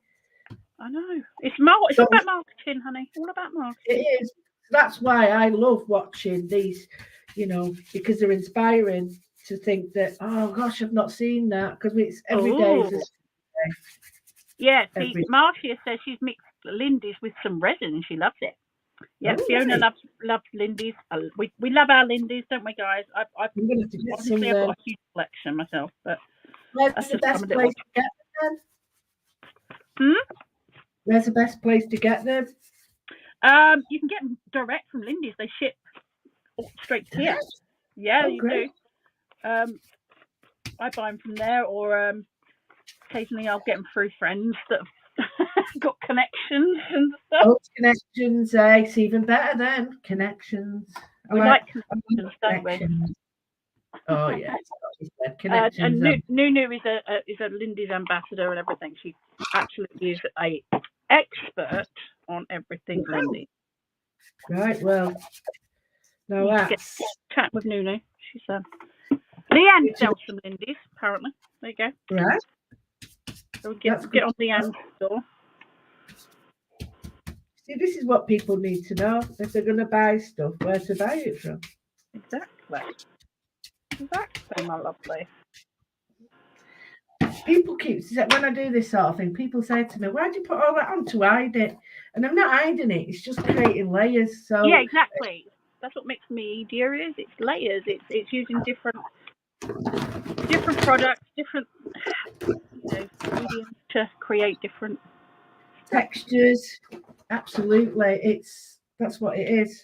I know. It's all about marketing, honey. All about marketing. It is. That's why I love watching these, you know, because they're inspiring to think that, oh gosh, I've not seen that, because it's every day. Yeah, see, Marcia says she's mixed Lindy's with some resin and she loves it. Yeah, Fiona loves Lindy's. We love our Lindy's, don't we, guys? I've got a huge collection myself, but where's the best place to get them? Where's the best place to get them? You can get them direct from Lindy's. They ship straight to here. Yeah, you do. I buy them from there, or occasionally I'll get them through friends that have got connections and stuff. Oh, connections, it's even better then. Connections. We like connections, don't we? Oh yeah, connections. And Nunu is a Lindy's ambassador and everything. She actually is a expert on everything Lindy. Right. Well, no, that's chat with Nunu. She's Leanne sells some Lindy's apparently. There you go. Right. So get on Leanne's store. See, this is what people need to know if they're going to buy stuff. Where to buy it from? Exactly, my lovely. People when I do this sort of thing, people say to me, "Why'd you put all that on to hide it?" And I'm not hiding it; it's just creating layers. So yeah, exactly. That's what makes me dear is it's layers. It's using different products, different mediums to create different textures. Absolutely, that's what it is.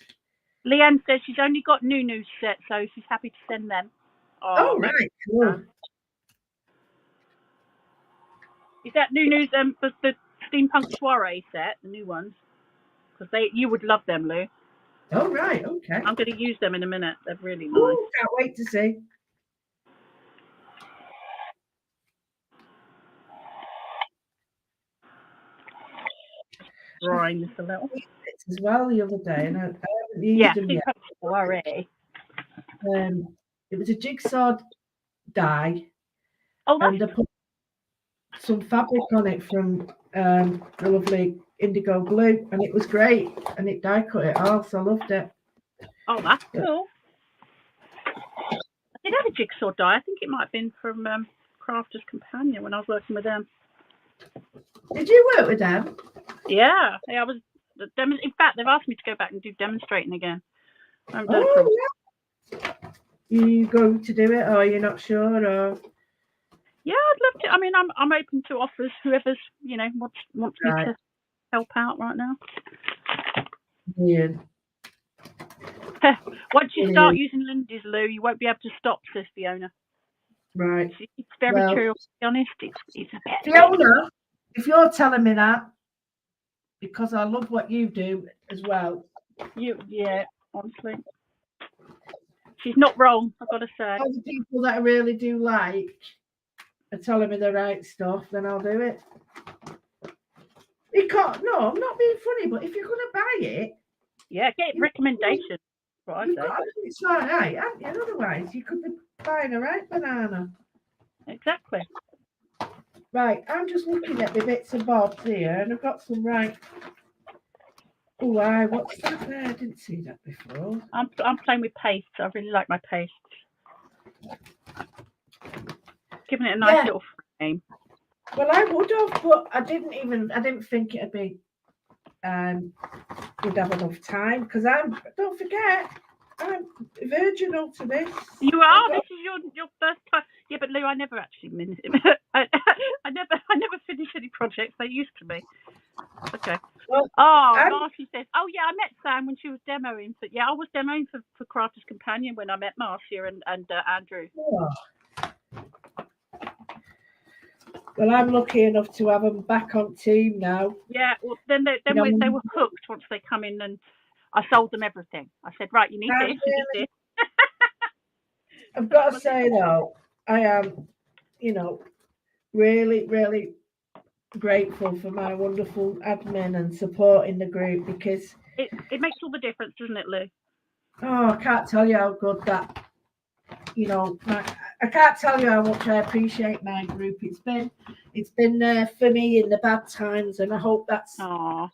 Leanne says she's only got Nunu set, so she's happy to send them. Oh right, cool. Is that Nunu's the steampunk soiree set, the new ones? Because you would love them, Lou. Oh right, okay. I'm going to use them in a minute. They're really nice. Ooh, can't wait to see. Drawing this a little as well the other day, and I haven't used them yet. Soiree. It was a jigsaw die. Oh, and I put some fabric on it from the lovely indigo blue, and it was great, and it die cut it all, so I loved it. Oh, that's cool. I did have a jigsaw die. I think it might have been from Crafter's Companion when I was working with them. Did you work with them? Yeah, I was. In fact, they've asked me to go back and do demonstrating again. You going to do it, or you're not sure? Or yeah, I'd love to. I mean, I'm open to offers. Whoever's wants me to help out right now. Yeah. Once you start using Lindy's, Lou, you won't be able to stop, says Fiona. Right. It's very true. To be honest, it's a bit. Fiona. if you're telling me that, because I love what you do as well. Yeah, honestly. She's not wrong, I've got to say. All the people that I really do like are telling me the right stuff, then I'll do it. You can't, no, I'm not being funny, but if you're going to buy it, yeah, get recommendations. You've got to do it so right, haven't you? Otherwise, you could be buying a right banana. Exactly. Right, I'm just looking at the bits and bobs here, and I've got some right. Oh, what's that there? I didn't see that before. I'm playing with paste. I really like my paste. Giving it a nice little frame. Well, I would have, but I didn't think it'd be would have enough time because don't forget, I'm virginal to this. You are. This is your first time. Yeah, but Lou, I never actually I never finish any projects. They used to be. Okay. Well, Marcy says, oh yeah, I met Sam when she was demoing. But yeah, I was demoing for Crafter's Companion when I met Marcia and Andrew. Oh. Well, I'm lucky enough to have them back on team now. Yeah, well, then they were hooked once they come in, and I sold them everything. I said, right, you need this, you need this. I've got to say though, I am, really, really grateful for my wonderful admin and support in the group because it makes all the difference, doesn't it, Lou? Oh, I can't tell you how good that. I can't tell you how much I appreciate my group. It's been there for me in the bad times, and I hope that's the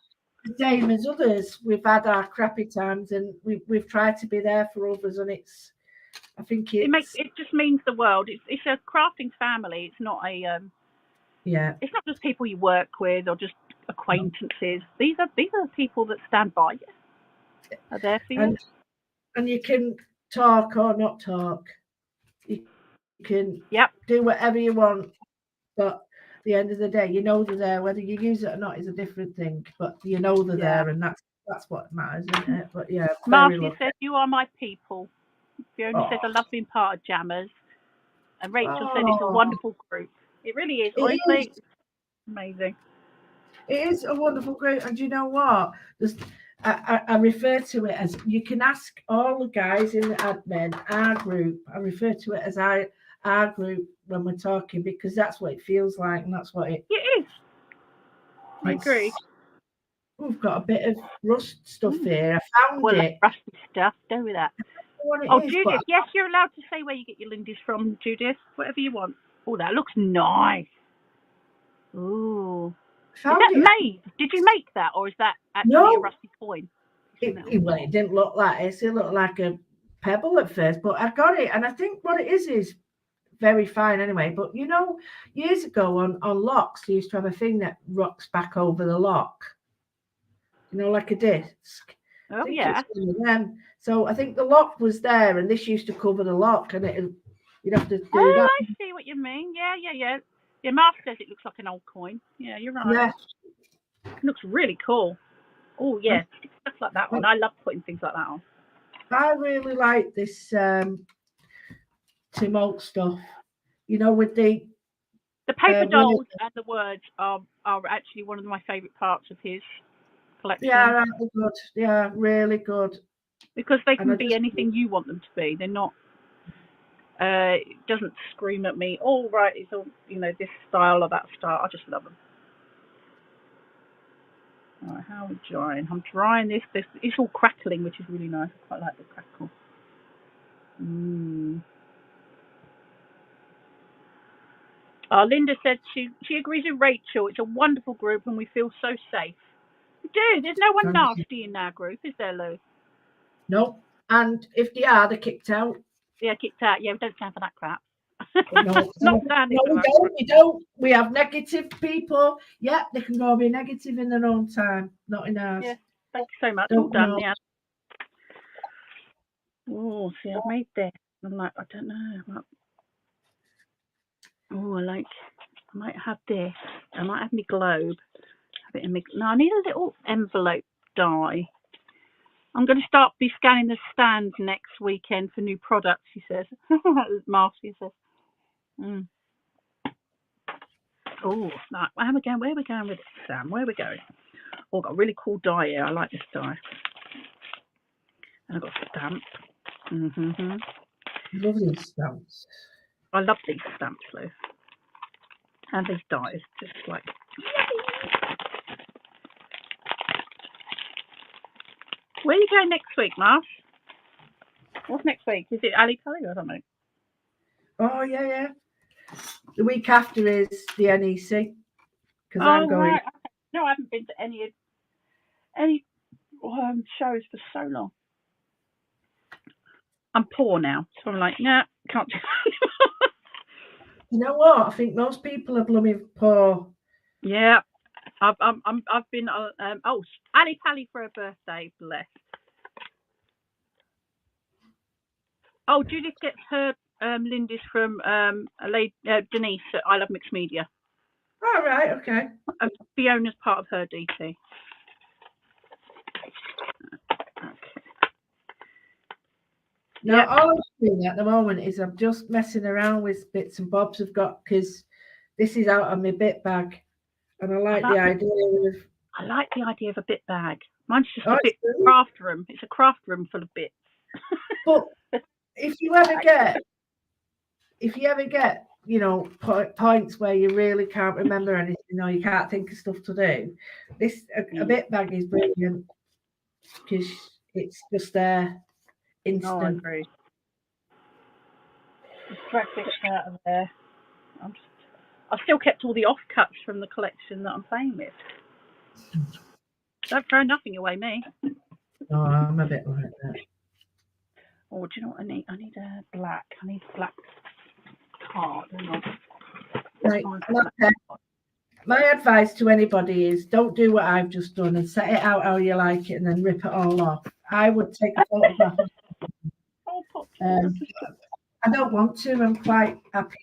same as others. We've had our crappy times, and we've tried to be there for others, and it just means the world. It's a crafting family. It's not a It's not just people you work with or just acquaintances. These are people that stand by you. Are there for you. And you can talk or not talk. You can do whatever you want, but at the end of the day, you know they're there. Whether you use it or not is a different thing, but you know they're there, and that's what matters, isn't it? But yeah, Marcia says, you are my people. Fiona says, I love being part of Jammers. And Rachel said, it's a wonderful group. It really is. Honestly, it's amazing. It is a wonderful group, and you know what? I refer to it as, you can ask all the guys in the admin, our group. I refer to it as our group when we're talking, because that's what it feels like, and that's what it is. I agree. We've got a bit of rust stuff here. I found it. Rusty stuff. Go with that. Judith, yes, you're allowed to say where you get your Lindy's from, Judith. Whatever you want. Oh, that looks nice. Ooh. Is that made? Did you make that, or is that actually a rusty coin? It didn't look like it. It looked like a pebble at first, but I got it, and I think what it is very fine anyway. But years ago on locks, they used to have a thing that rocks back over the lock. Like a disc. Oh yeah. So I think the lock was there, and this used to cover the lock, and you'd have to do that. I see what you mean. Yeah. Yeah, Mark says it looks like an old coin. Yeah, you're right. Yeah. It looks really cool. Oh, yeah. Stuff like that on. I love putting things like that on. I really like this Tim Oak stuff. With the paper dolls and the words are actually one of my favourite parts of his collection. Yeah, really good. Yeah, really good. Because they can be anything you want them to be. They're not. It doesn't scream at me, oh, right, it's all, this style or that style. I just love them. All right, how are we drying? I'm drying this. It's all crackling, which is really nice. I quite like the crackle. Linda said she agrees with Rachel. It's a wonderful group and we feel so safe. We do. There's no one nasty in our group, is there, Lou? Nope. And if they are, they're kicked out. Yeah, kicked out. Yeah, we don't stand for that crap. No, we don't. We have negative people. Yeah, they can go be negative in their own time, not in ours. Yeah, thank you so much. All done, yeah. Oh, see, I've made this. I'm like, I don't know. I might have this. I might have my globe. Have it in no, I need a little envelope die. I'm going to start scanning the stands next weekend for new products, she says. Marcia says. Oh, like, where are we going? Where are we going with it, Sam? Where are we going? Oh, I've got a really cool die here. I like this die. And I've got a stamp. Mm-hmm. Love these stamps. I love these stamps, Lou. And these dies. Just like... Where are you going next week, Marsh? What's next week? Is it Ali Pally or something? Oh, yeah. The week after is the NEC. Because I'm going. Right. Okay. No, I haven't been to any shows for so long. I'm poor now, so I'm like, nah, can't do it. You know what? I think most people are blooming poor. Yeah, I've been Ali Pally for her birthday, bless. Oh, Judith gets her Lindy's from Denise at I Love Mixed Media. Oh, right, okay. Fiona's part of her DT. Now, all I'm doing at the moment is I'm just messing around with bits and bobs I've got because this is out of my bit bag. And I like the idea of... I like the idea of a bit bag. Mine's just a bit craft room. It's a craft room full of bits. But if you ever get, you know, points where you really can't remember anything or you can't think of stuff to do, a bit bag is brilliant because it's just there. Instant. Oh, I agree. Just drag this out of there. I've still kept all the offcuts from the collection that I'm playing with. Don't throw nothing away, me. Oh, I'm a bit like that. Oh, do you know what I need? I need a black. I need a black card. Right. My advice to anybody is don't do what I've just done and set it out how you like it and then rip it all off. I would take a photograph. I don't want to. I'm quite happy,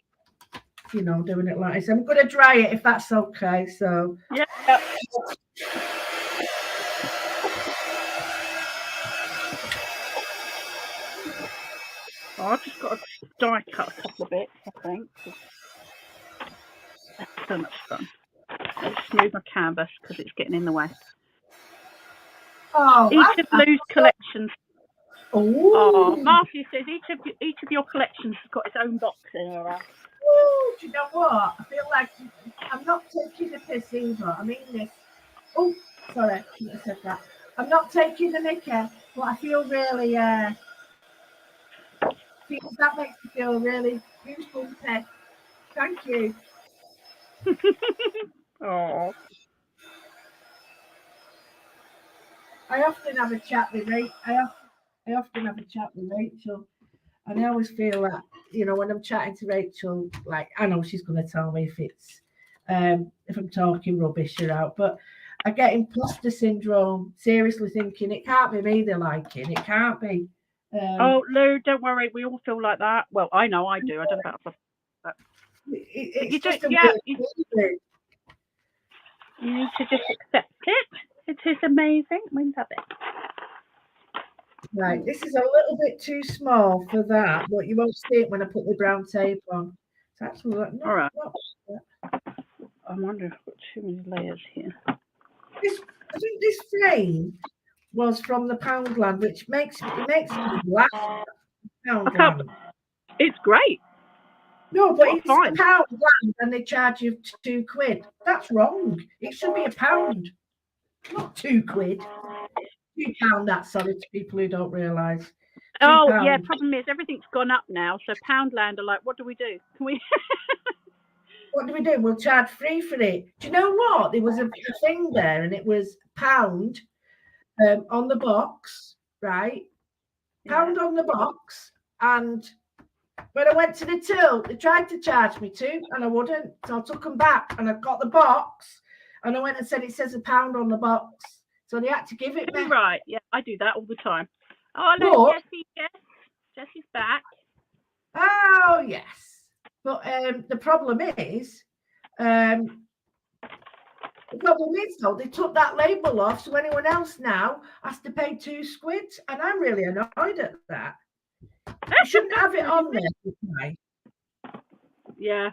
you know, doing it like this. I'm going to dry it if that's okay. So yeah. I've just got to die cut a couple of bits, I think. That's so much fun. I'll just move my canvas because it's getting in the way. Oh, each of Lou's collections. Oh, Marcia says each of your collections has got its own box in her. Oh, do you know what? I feel like I'm not taking the piss either. I mean this. Oh, sorry, I shouldn't have said that. I'm not taking the mickey, but I feel really. That makes me feel really beautiful. Thank you. Oh. I often have a chat with Rachel. I often have a chat with Rachel, and I always feel that, you know, when I'm chatting to Rachel, like I know she's going to tell me if I'm talking rubbish or out, but I get imposter syndrome. Seriously, thinking it can't be me they're liking. It can't be. Oh, Lou, don't worry. We all feel like that. Well, I know I do. I don't know about other. It's you just you need to just accept it. It is amazing. We love it. Right, this is a little bit too small for that, but you won't see it when I put the brown tape on. It's actually all right. I wonder if I've got too many layers here. I think this frame was from the Poundland, which makes me laugh. Poundland. It's great. No, but it's a Poundland and they charge you £2. That's wrong. It should be £1, not £2. £2, that's sorry to people who don't realise. Oh, yeah, problem is everything's gone up now, so Poundland are like, what do we do? Can we... What do we do? We'll charge free for it. Do you know what? There was a thing there and it was £1 on the box, right? £1 on the box. And when I went to the till, they tried to charge me £2 and I wouldn't. So I took them back and I got the box and I went and said, it says £1 on the box. So they had to give it me. Right, yeah, I do that all the time. Oh, hello, Jessie, yes. Jessie's back. Oh, yes. But the problem is, though, they took that label off, so anyone else now has to pay £2, and I'm really annoyed at that. You shouldn't have it on there. Yeah.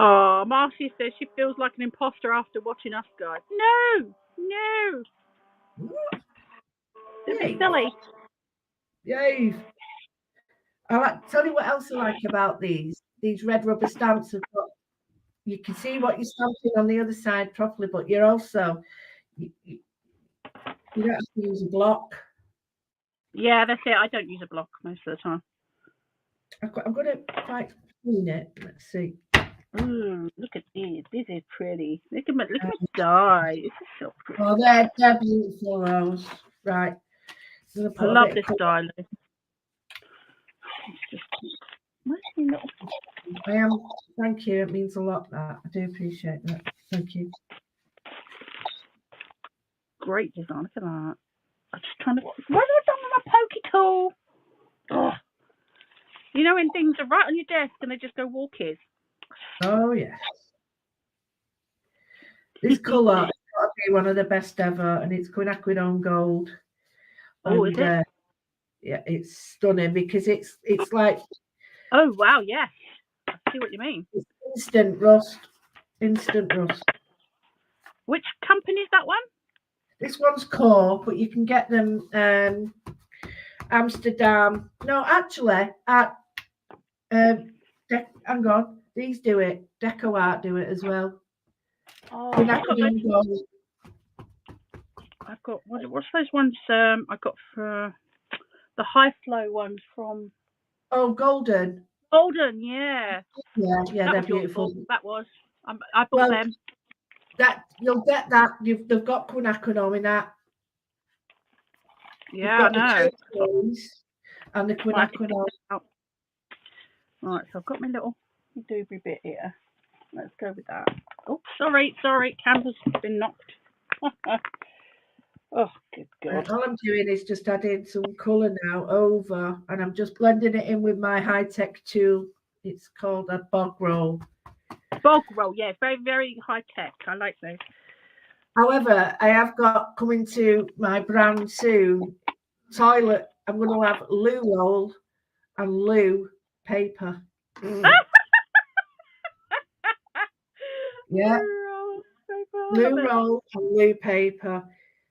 Oh, Marcy says she feels like an imposter after watching us guys. No. Don't be silly. Yay. Tell you what else I like about these. These red rubber stamps have got, you can see what you're stamping on the other side properly, but you're also, you don't have to use a block. Yeah, that's it. I don't use a block most of the time. I'm going to quite clean it. Let's see. Look at these. This is pretty. Look at my die. This is so pretty. Oh, they're beautiful, those. Right. I love this die. It's just, I am. Thank you. It means a lot. That I do appreciate that. Thank you. Great design. Look at that. I'm just trying to. What have I done with my pokey tool? Oh. You know when things are right on your desk and they just go walkies. Oh yes. This colour has got to be one of the best ever, and it's quinacridone gold. Oh, is it? Yeah, it's stunning because it's like. Oh wow! Yes, I see what you mean. It's instant rust. Instant rust. Which company is that one? This one's Core, but you can get them Amsterdam. No, actually, at hang on, these do it. Deco Art do it as well. Oh, I've got what's those ones? I got for the high flow ones from. Oh, Golden. Golden, yeah. Yeah, they're beautiful. That was. I bought them. That you'll get that. They've got quinacridone in that. Yeah, I know. And the quinacridone. Right, so I've got my little doobie bit here. Let's go with that. Oh, sorry, camera's been knocked. Oh, good God. All I'm doing is just adding some colour now over, and I'm just blending it in with my high-tech tool. It's called a bog roll. Bog roll, yeah, very, very high-tech. I like those. However, I have got coming to my brand soon, toilet. I'm going to have loo roll and loo paper. Yeah. Loo roll and loo paper.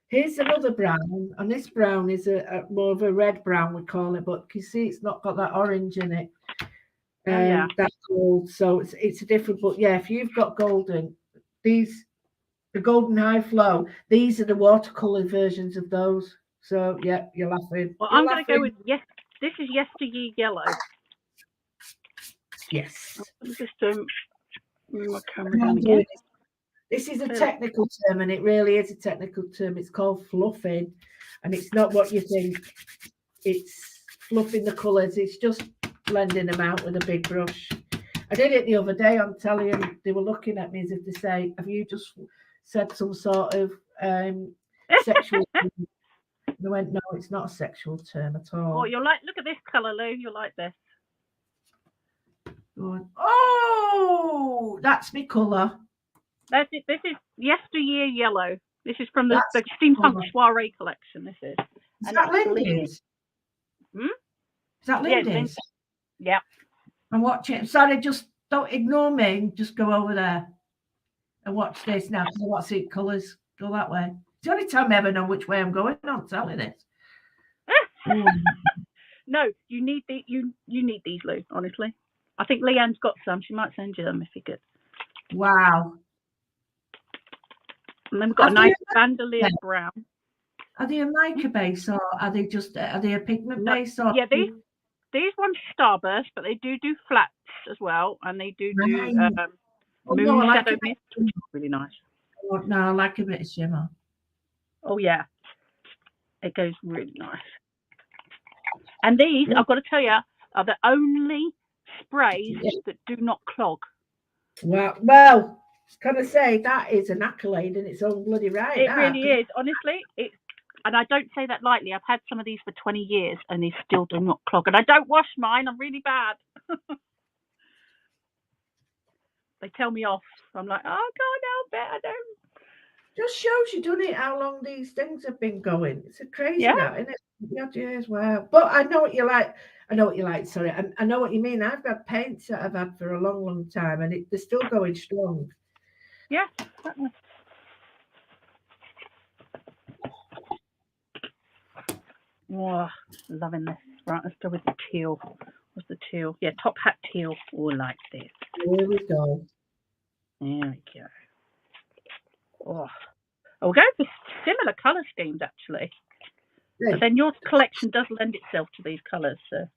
Here's another brown, and this brown is a more of a red brown, we call it, but you see it's not got that orange in it. That's gold, so it's a different, but yeah, if you've got golden, the golden high flow, these are the watercolor versions of those. So yeah, you're laughing. Well, I'm going to go with this is Yesteryear Yellow. Yes. Just my camera down again. This is a technical term, and it really is a technical term. It's called fluffing, and it's not what you think. It's fluffing the colours. It's just blending them out with a big brush. I did it the other day on telly, and they were looking at me as if to say, have you just said some sort of sexual term? And I went, no, it's not a sexual term at all. Oh, you'll like, look at this colour, Lou. You'll like this. Oh, that's my colour. That's it. This is Yesteryear Yellow. This is from the Steampunk Soiree collection. This is. Is that Lindy's? Hmm? Is that Lindy's? Yeah. I'm watching. Sorry, just don't ignore me. Just go over there and watch this now. Because I want to see colours go that way. It's the only time I ever know which way I'm going. I'm telling this. No, you need you need these, Lou. Honestly, I think Leanne's got some. She might send you them if you could. Wow. And then we've got a nice bandolier brown. Are they a mica base, or are they a pigment base? Or yeah, these ones starburst, but they do flats as well, and they do moon shadow mist, which is really nice. No, I like a bit of shimmer. Oh yeah, it goes really nice. And these, I've got to tell you, are the only sprays that do not clog. Wow. Well, can I say that is an accolade in its own bloody right? It really is. Honestly, and I don't say that lightly. I've had some of these for 20 years, and they still do not clog. And I don't wash mine. I'm really bad. They tell me off. I'm like, oh, God, help it. I don't. Just shows you, doesn't it, how long these things have been going. It's a crazy Yeah. that, isn't it? Yeah, years, wow. But I know what you like. I know what you like. Sorry, I know what you mean. I've got paints that I've had for a long, long time, and they're still going strong. Yeah. Certainly. Oh, loving this. Right, let's go with the teal. What's the teal? Yeah, top hat teal. Oh, like this. Here we go. There we go. Oh, we'll go for similar colour schemes actually. But then your collection does lend itself to these colours. So.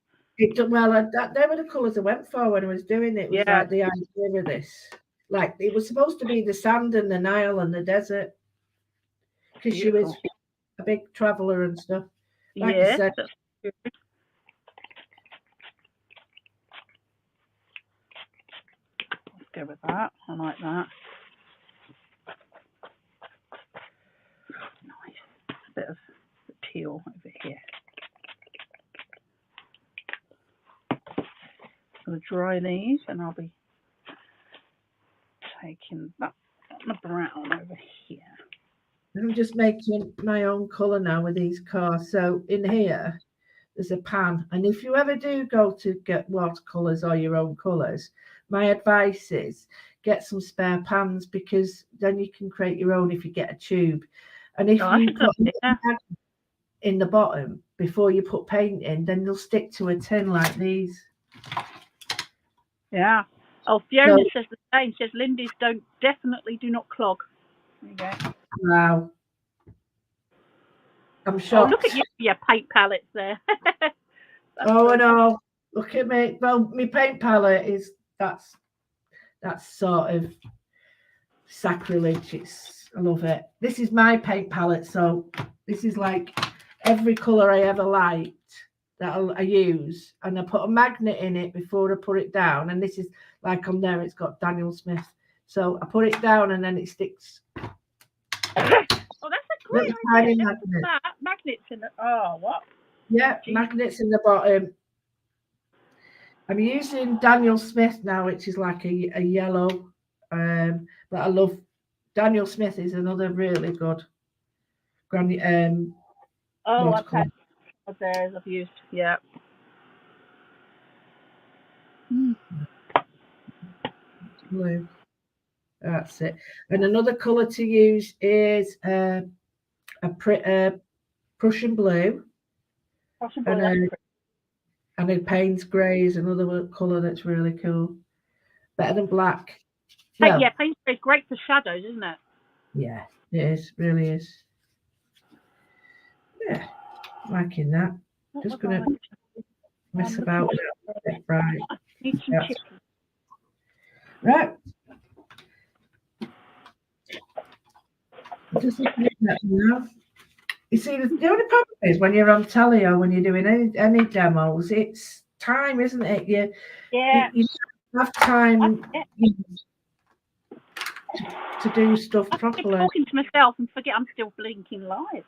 Well, they were the colours I went for when I was doing it. It was like the idea of this. Like, it was supposed to be the sand and the Nile and the desert. Because she was a big traveller and stuff. Like I said. That's good. Let's go with that. I like that. Nice. A bit of the teal over here. I'll dry these and I'll be taking that on the brown over here. I'm just making my own colour now with these cards. So in here, there's a pan. And if you ever do go to get watercolours or your own colours, my advice is get some spare pans, because then you can create your own if you get a tube. And if you put in the bottom before you put paint in, then they'll stick to a tin like these. Yeah. Oh, Fiona says the same. Says Lindy's definitely do not clog. There you go. Wow. I'm shocked. Oh, look at you, your paint palettes there. Oh no, look at me. Well, my paint palette is that's sort of sacrilege. I love it. This is my paint palette, so this is like every colour I ever liked that I use, and I put a magnet in it before I put it down. And this is like on there, it's got Daniel Smith. So I put it down and then it sticks. Oh, that's a great idea. Magnet. Magnets in the what? Yeah, magnets in the bottom. I'm using Daniel Smith now, which is like a yellow. But I love Daniel Smith is another really good I've had theirs I've used. Yeah. Blue. That's it. And another colour to use is a Prussian blue. And a Payne's grey is another colour that's really cool. Better than black. Well, yeah, Payne's grey is great for shadows, isn't it? Yeah, it is. Really is. Yeah, liking that. Just gonna mess about with it. Right. Need some chicken. Right. Just looking at that now. You see, the only problem is when you're on telly or when you're doing any demos, it's time, isn't it? You have time to do stuff properly. I'm talking to myself and forget I'm still blinking live.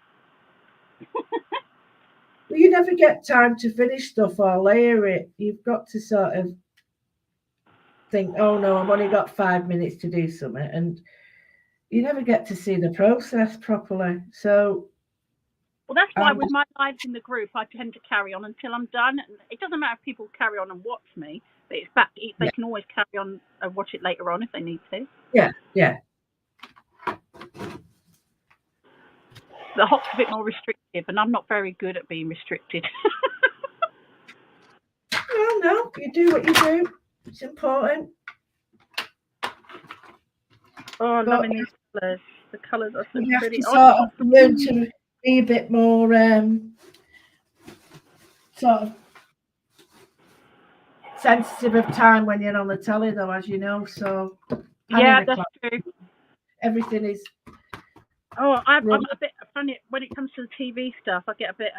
Well, you never get time to finish stuff or layer it. You've got to sort of think, oh no, I've only got 5 minutes to do something, and you never get to see the process properly. So, well, that's why with my lives in the group, I tend to carry on until I'm done. It doesn't matter if people carry on and watch me, but it's back. They can always carry on and watch it later on if they need to. Yeah, yeah. The hop's a bit more restrictive, and I'm not very good at being restricted. Well, no, you do what you do. It's important. Oh, loving these colours. The colours are so pretty. You have to sort of learn to be a bit more sort of sensitive of time when you're on the telly, though, as you know. So yeah, that's true. Everything is. Oh, I'm a bit funny when it comes to the TV stuff. I get a bit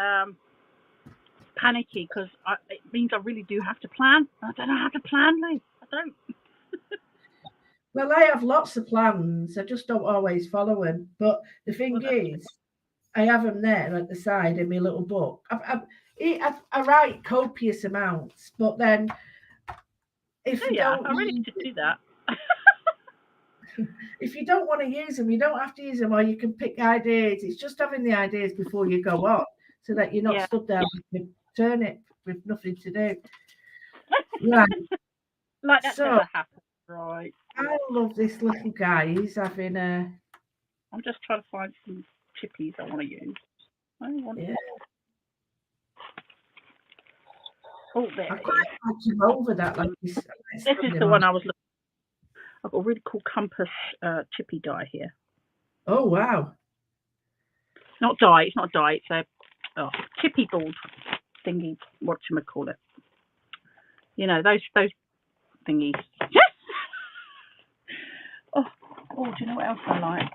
panicky because it means I really do have to plan. I don't know how to plan, Lee. I don't. Well, I have lots of plans. I just don't always follow them. But the thing is, I have them there at the side in my little book. I write copious amounts, but then if I really need to do that. if you don't want to use them, you don't have to use them, or you can pick ideas. It's just having the ideas before you go on, so that you're not stood there with turnip with nothing to do. Right. Like that So never happened, right? I love this little guy. He's having a. I'm just trying to find some chippies I want to use. Yeah. Oh, there I it quite is. like him over that. Like This is the one I was looking. I've got a really cool compass chippy die here. Oh wow! Not die. It's not die. It's a chippy board thingy. What you call it? You know those thingies. Oh, do you know what else I like?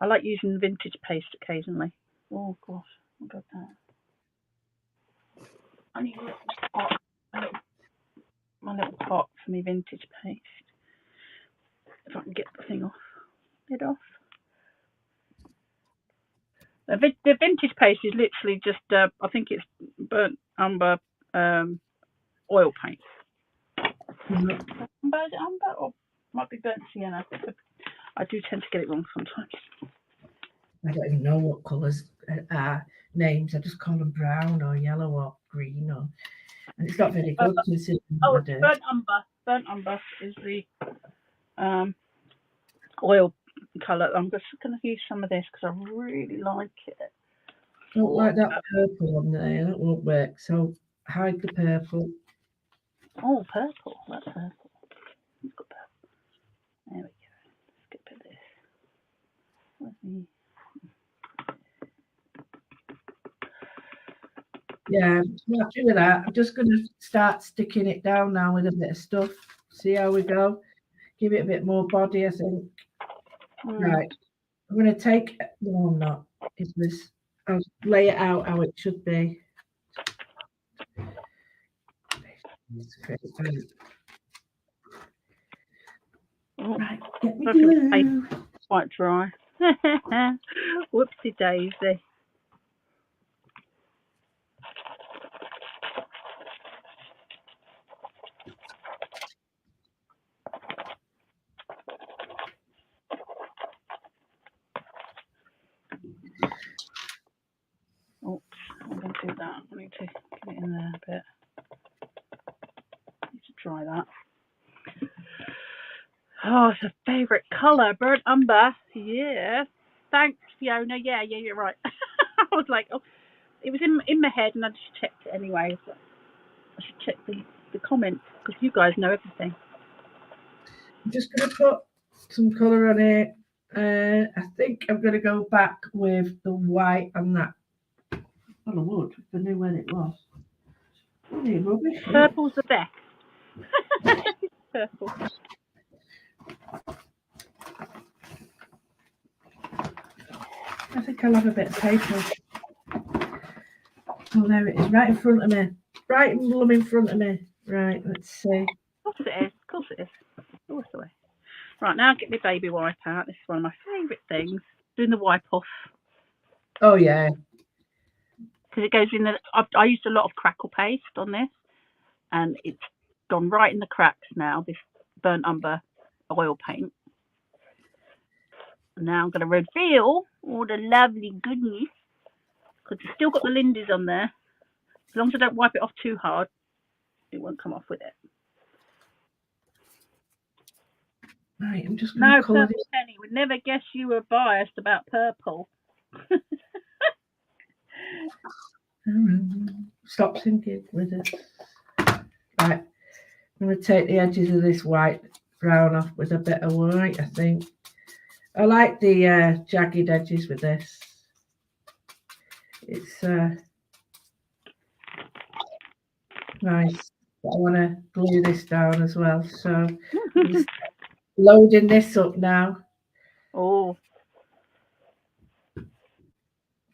I like using vintage paste occasionally. Oh gosh, I got that. I need a little pot, my little pot for my vintage paste. If I can get the thing off, lid off. The vintage paste is literally just, I think it's burnt umber oil paint. Mm-hmm. Is it umber or might be burnt sienna? I do tend to get it wrong sometimes. I don't even know what colours are names. I just call them brown or yellow or green, and it's not very good considering Oh, it's burnt umber. Burnt umber is the oil colour. I'm just going to use some of this because I really like it. I don't like that purple on there. That won't work. So hide the purple. Oh, purple. That's purple. Let's go purple. There we go. Let's get a bit of this. Where's the... Yeah, I'm happy with that. I'm just going to start sticking it down now with a bit of stuff. See how we go. Give it a bit more body, I think. Right. I'm going to take. No, I'm not. I'll lay it out how it should be. Right. Get me glue. Quite dry. Whoopsie daisy. Oops, I'm going to do that. I need to get it in there a bit. I need to dry that. Oh, it's a favourite colour. Burnt umber. Yeah. Thanks, Fiona. Yeah, you're right. I was like, oh, it was in my head and I just checked it anyway. So I should check the comments because you guys know everything. I'm just going to put some colour on it. I think I'm going to go back with the white on that. On the wood, if I knew when it was. Really rubbish. Purple's the best. Purple. I think I'll have a bit of paper. Oh, there it is, right in front of me. Right in blooming in front of me. Right, let's see. Of course it is. Of course it is. Always the way. Right, now get my baby wipe out. This is one of my favourite things. Doing the wipe off. Oh, yeah. Because it goes in the... I used a lot of crackle paste on this. And it's gone right in the cracks now, this burnt umber oil paint. And now I'm going to reveal all the lovely goodness. Because it's still got the lindies on there. As long as I don't wipe it off too hard, it won't come off with it. Right, I'm just going to colour this. Penny would never guess you were biased about purple. Stop thinking with it. Right, I'm going to take the edges of this white brown off with a bit of white, I think. I like the jagged edges with this. It's nice. But I want to glue this down as well. So I'm just loading this up now. Oh,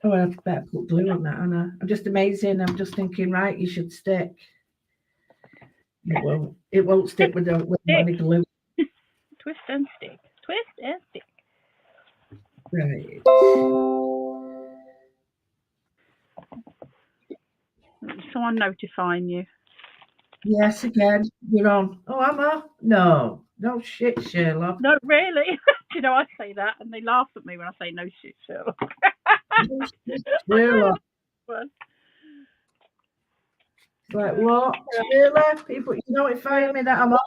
I better put glue on that, Anna. I'm just amazing. I'm just thinking, right, you should stick. It won't. It won't stick with any glue. Twist and stick. Twist and stick. Right. Someone notifying you. Yes, again. You're on. Oh, am I? No. No shit, Sherlock. No, really. You know, I say that, and they laugh at me when I say no shit, Sherlock. No shit, Sherlock. But, It's like, what? Sherlock? People, you notifying me that I'm off?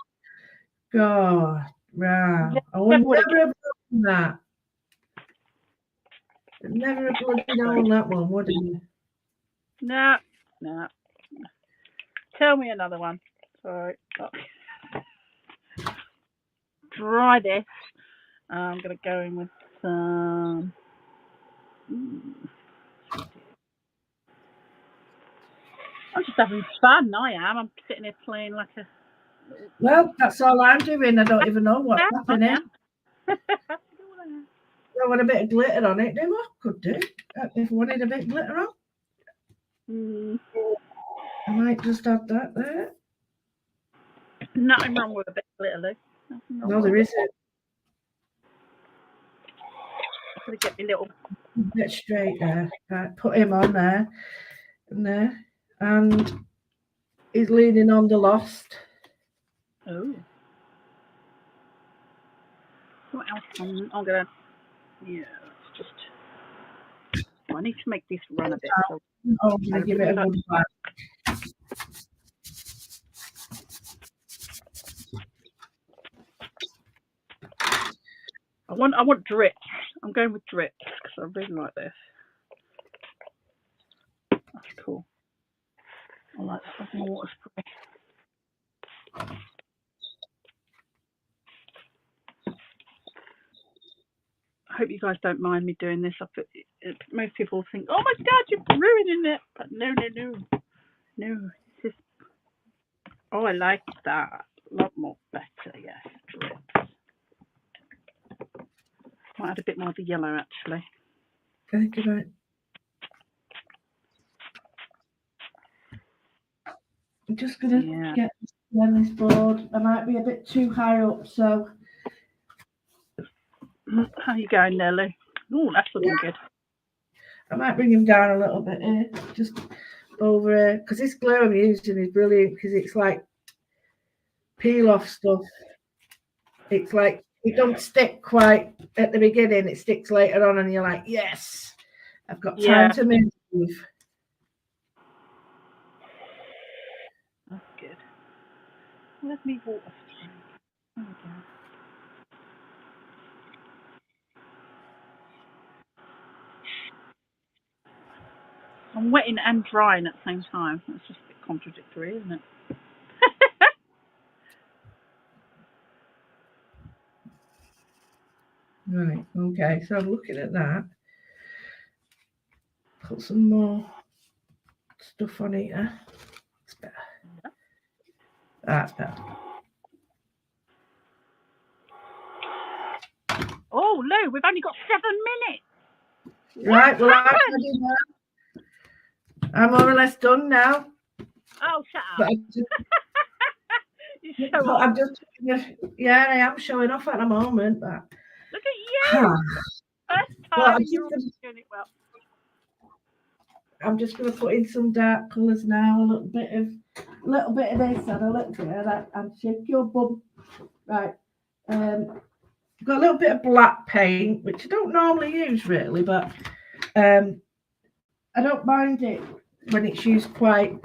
God, wow. yeah, I would never never have done that. I'd never have bloody known that one, would you? No, no. Tell me another one. Sorry. Oh. Try this. I'm going to go in with some. I'm just having fun. I am. I'm sitting here playing like a. Well, that's all I'm doing. I don't even know what's happening. I want a bit of glitter on it, do I? Could do. If I wanted a bit of glitter on. I might just add that there. Nothing wrong with a bit of glitter, Lou. No, there isn't. I'm going to get me little. Get straight there. Right, put him on there. And there. And he's leaning on the lost. Oh. What else? I'm going to. Yeah, it's just. I need to make this run a bit. So I'm going to give it a good bite. I want drips. I'm going with drips because I really like this. That's cool. I like that water spray. I hope you guys don't mind me doing this. Most people think, "Oh my God, you're ruining it," but no. This is. Oh, I like that a lot more better. Yes, drips. Might add a bit more of the yellow actually. Thank you, mate. I'm just going to get on this board. I might be a bit too high up, so. How you going there, Lou? Oh, that's looking good. I might bring him down a little bit here, just over here, because this glue I'm using is brilliant because it's like peel off stuff. It's like it don't stick quite at the beginning, it sticks later on, and you're like, yes, I've got time to move. That's good. Let me water spray. There we go. I'm wetting and drying at the same time. That's just a bit contradictory, isn't it? Right, okay, so I'm looking at that. Put some more stuff on here. It's better. That's better. Oh, Lou, we've only got 7 minutes. Right, well, I'm more or less done now. Oh, shut up. Yeah, I am showing off at the moment. But look at you. First time you're doing it well. I'm just going to put in some dark colours now. A little bit of this and a little bit of that. And shake your bum. Right. I've got a little bit of black paint, which I don't normally use really, but I don't mind it when it's used quite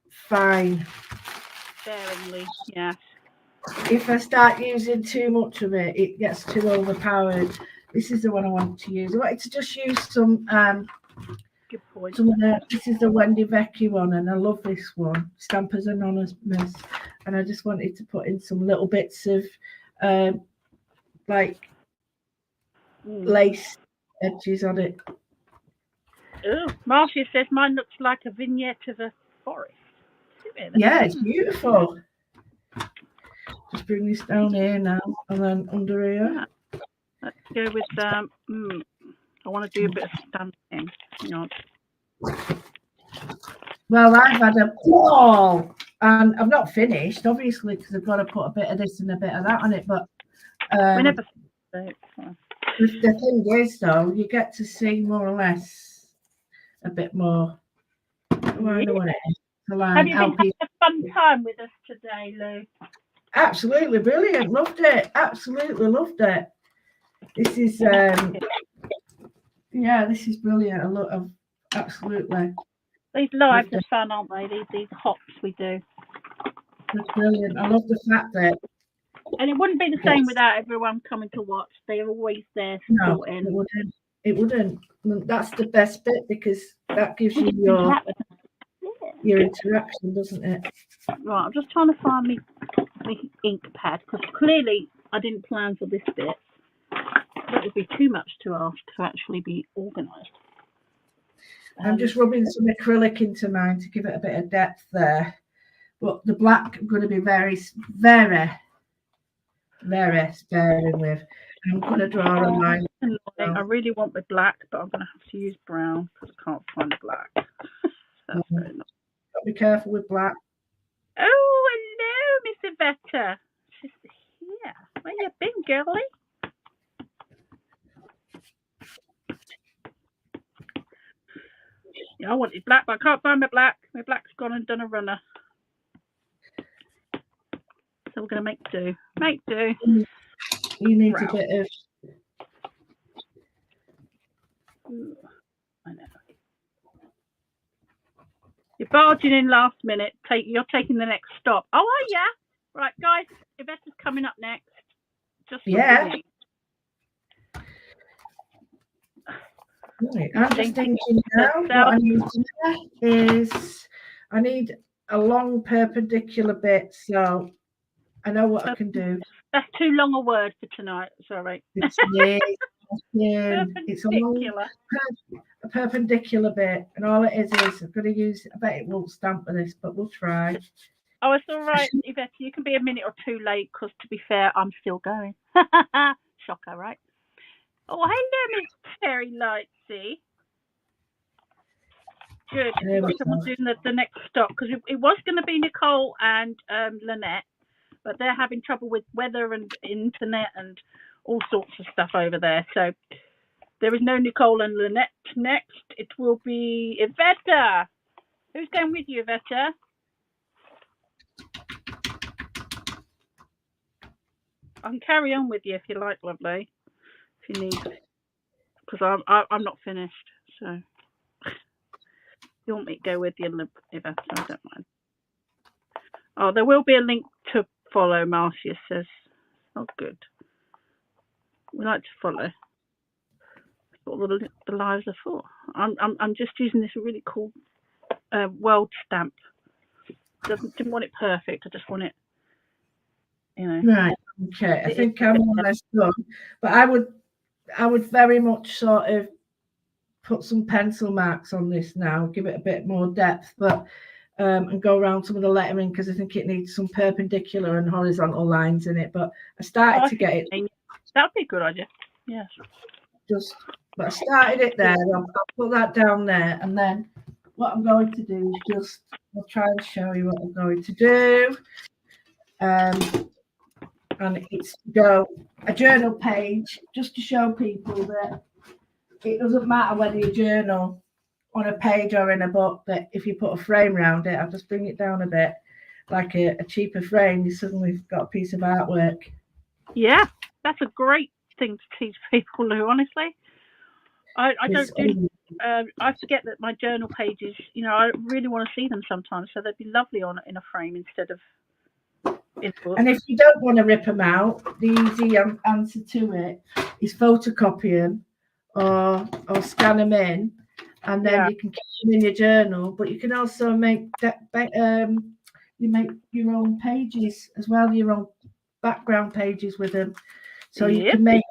fine. Sparingly, yeah. If I start using too much of it, it gets too overpowered. This is the one I want to use. I wanted to just use some. Good point. This is the Wendy Vecchi one, and I love this one, Stampers Anonymous, and I just wanted to put in some little bits of like lace edges on it. Oh, Marcia says mine looks like a vignette of a forest. Yeah, it's beautiful. Just bring this down here now, and then under here. Yeah. Let's go with I want to do a bit of stamping. Hang on. Well, I've had a ball, and I've not finished, obviously, because I've got to put a bit of this and a bit of that on it. But the thing is, though, you get to see more or less a bit more. I know what it is. Have you been having a fun time with us today, Lou? Absolutely brilliant. Loved it. Absolutely loved it. This is this is brilliant. I love absolutely. These lives are fun, aren't they? These hops we do. That's brilliant. I love the fact that. And it wouldn't be the same without everyone coming to watch. They're always there supporting. No, it wouldn't. That's the best bit because that gives you your interaction, doesn't it? Right, I'm just trying to find me ink pad because clearly I didn't plan for this bit. That would be too much to ask to actually be organised. I'm just rubbing some acrylic into mine to give it a bit of depth there. But the black I'm going to be very, very, very sparing with. I'm going to draw a line. I really want the black, but I'm going to have to use brown because I can't find the black. That's very nice. Got to be careful with black. Oh, hello, Miss Yvetta. She's here. Where you been, girlie? Yeah, I wanted black, but I can't find my black. My black's gone and done a runner. So we're going to make do. Make do. You need a bit of... I know. You're barging in last minute. You're taking the next stop. Oh, are ya? Right, guys, Yvetta's coming up next. Just Right, I'm just thinking now what I need to do is I need a long perpendicular bit, so I know what I can do. That's too long a word for tonight. Sorry. It's a perpendicular bit, and all it is I'm going to use. I bet it won't stamp for this, but we'll try. Oh, it's all right, Yvette. You can be a minute or two late because, to be fair, I'm still going. Shocker, right? Oh, hello, Miss Terry Lightsy. Good. Someone doing the next stop because it was going to be Nicole and Lynette, but they're having trouble with weather and internet and all sorts of stuff over there. So there is no Nicole and Lynette next. It will be Yvetta. Who's going with you, Yvetta? I can carry on with you if you like, lovely. If you need, because I'm not finished. So you want me to go with you, Yvetta? I don't mind. Oh, there will be a link to follow. Marcia says, "Oh, good. We like to follow. That's what the lives are for." I'm just using this really cool world stamp. Didn't want it perfect. I just want it, Right. Okay. I think I'm almost done, but I would very much sort of put some pencil marks on this now, give it a bit more depth, but and go around some of the lettering because I think it needs some perpendicular and horizontal lines in it. But I started to get it. That'd be a good idea. Yes. But I started it there. I'll put that down there, and then what I'm going to do is I'll try and show you what I'm going to do. And it's a journal page just to show people that it doesn't matter whether you journal on a page or in a book, that if you put a frame around it, I'll just bring it down a bit, like a cheaper frame, you suddenly got a piece of artwork. Yeah, that's a great thing to teach people, Lou, honestly. I forget that my journal pages, I really want to see them sometimes, so they'd be lovely in a frame instead of in book. And if you don't want to rip them out, the easy answer to it is photocopy them or scan them in, and then you can keep them in your journal. But you can also make you make your own pages as well, your own background pages with them, so you can make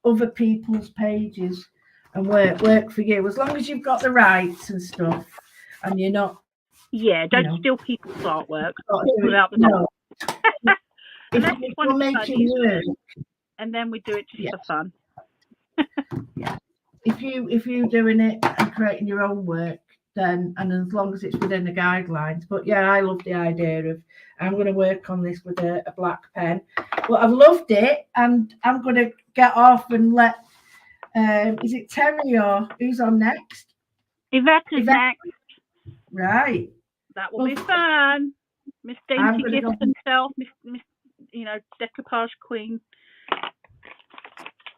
other people's pages and work for you, as long as you've got the rights and stuff, and you're not. Yeah, don't steal people's artwork without the knowledge. Unless it's one making work, and then we do it just for fun. If you're doing it and creating your own work, then, and as long as it's within the guidelines. But yeah, I love the idea of I'm going to work on this with a black pen. Well, I've loved it, and I'm going to get off and let. Is it Terry or who's on next? Yvette's next. Right. That will be fun. Miss Dainty Gift himself, Miss decoupage queen.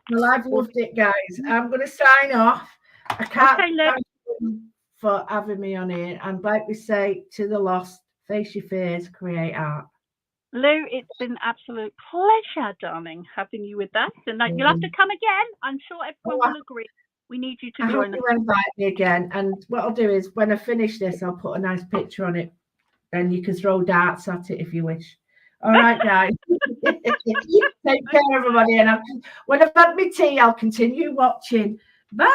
Well, I've loved it, guys. I'm going to sign off. I can't thank you for having me on here. And like we say, to the lost, face your fears, create art. Lou, it's been an absolute pleasure, darling, having you with us. And you'll have to come again. I'm sure everyone will agree. We need you to join us. I hope you invite me again. And what I'll do is, when I finish this, I'll put a nice picture on it. Then you can throw darts at it if you wish. All right, guys. Take care, everybody. And when I've had my tea, I'll continue watching. Bye.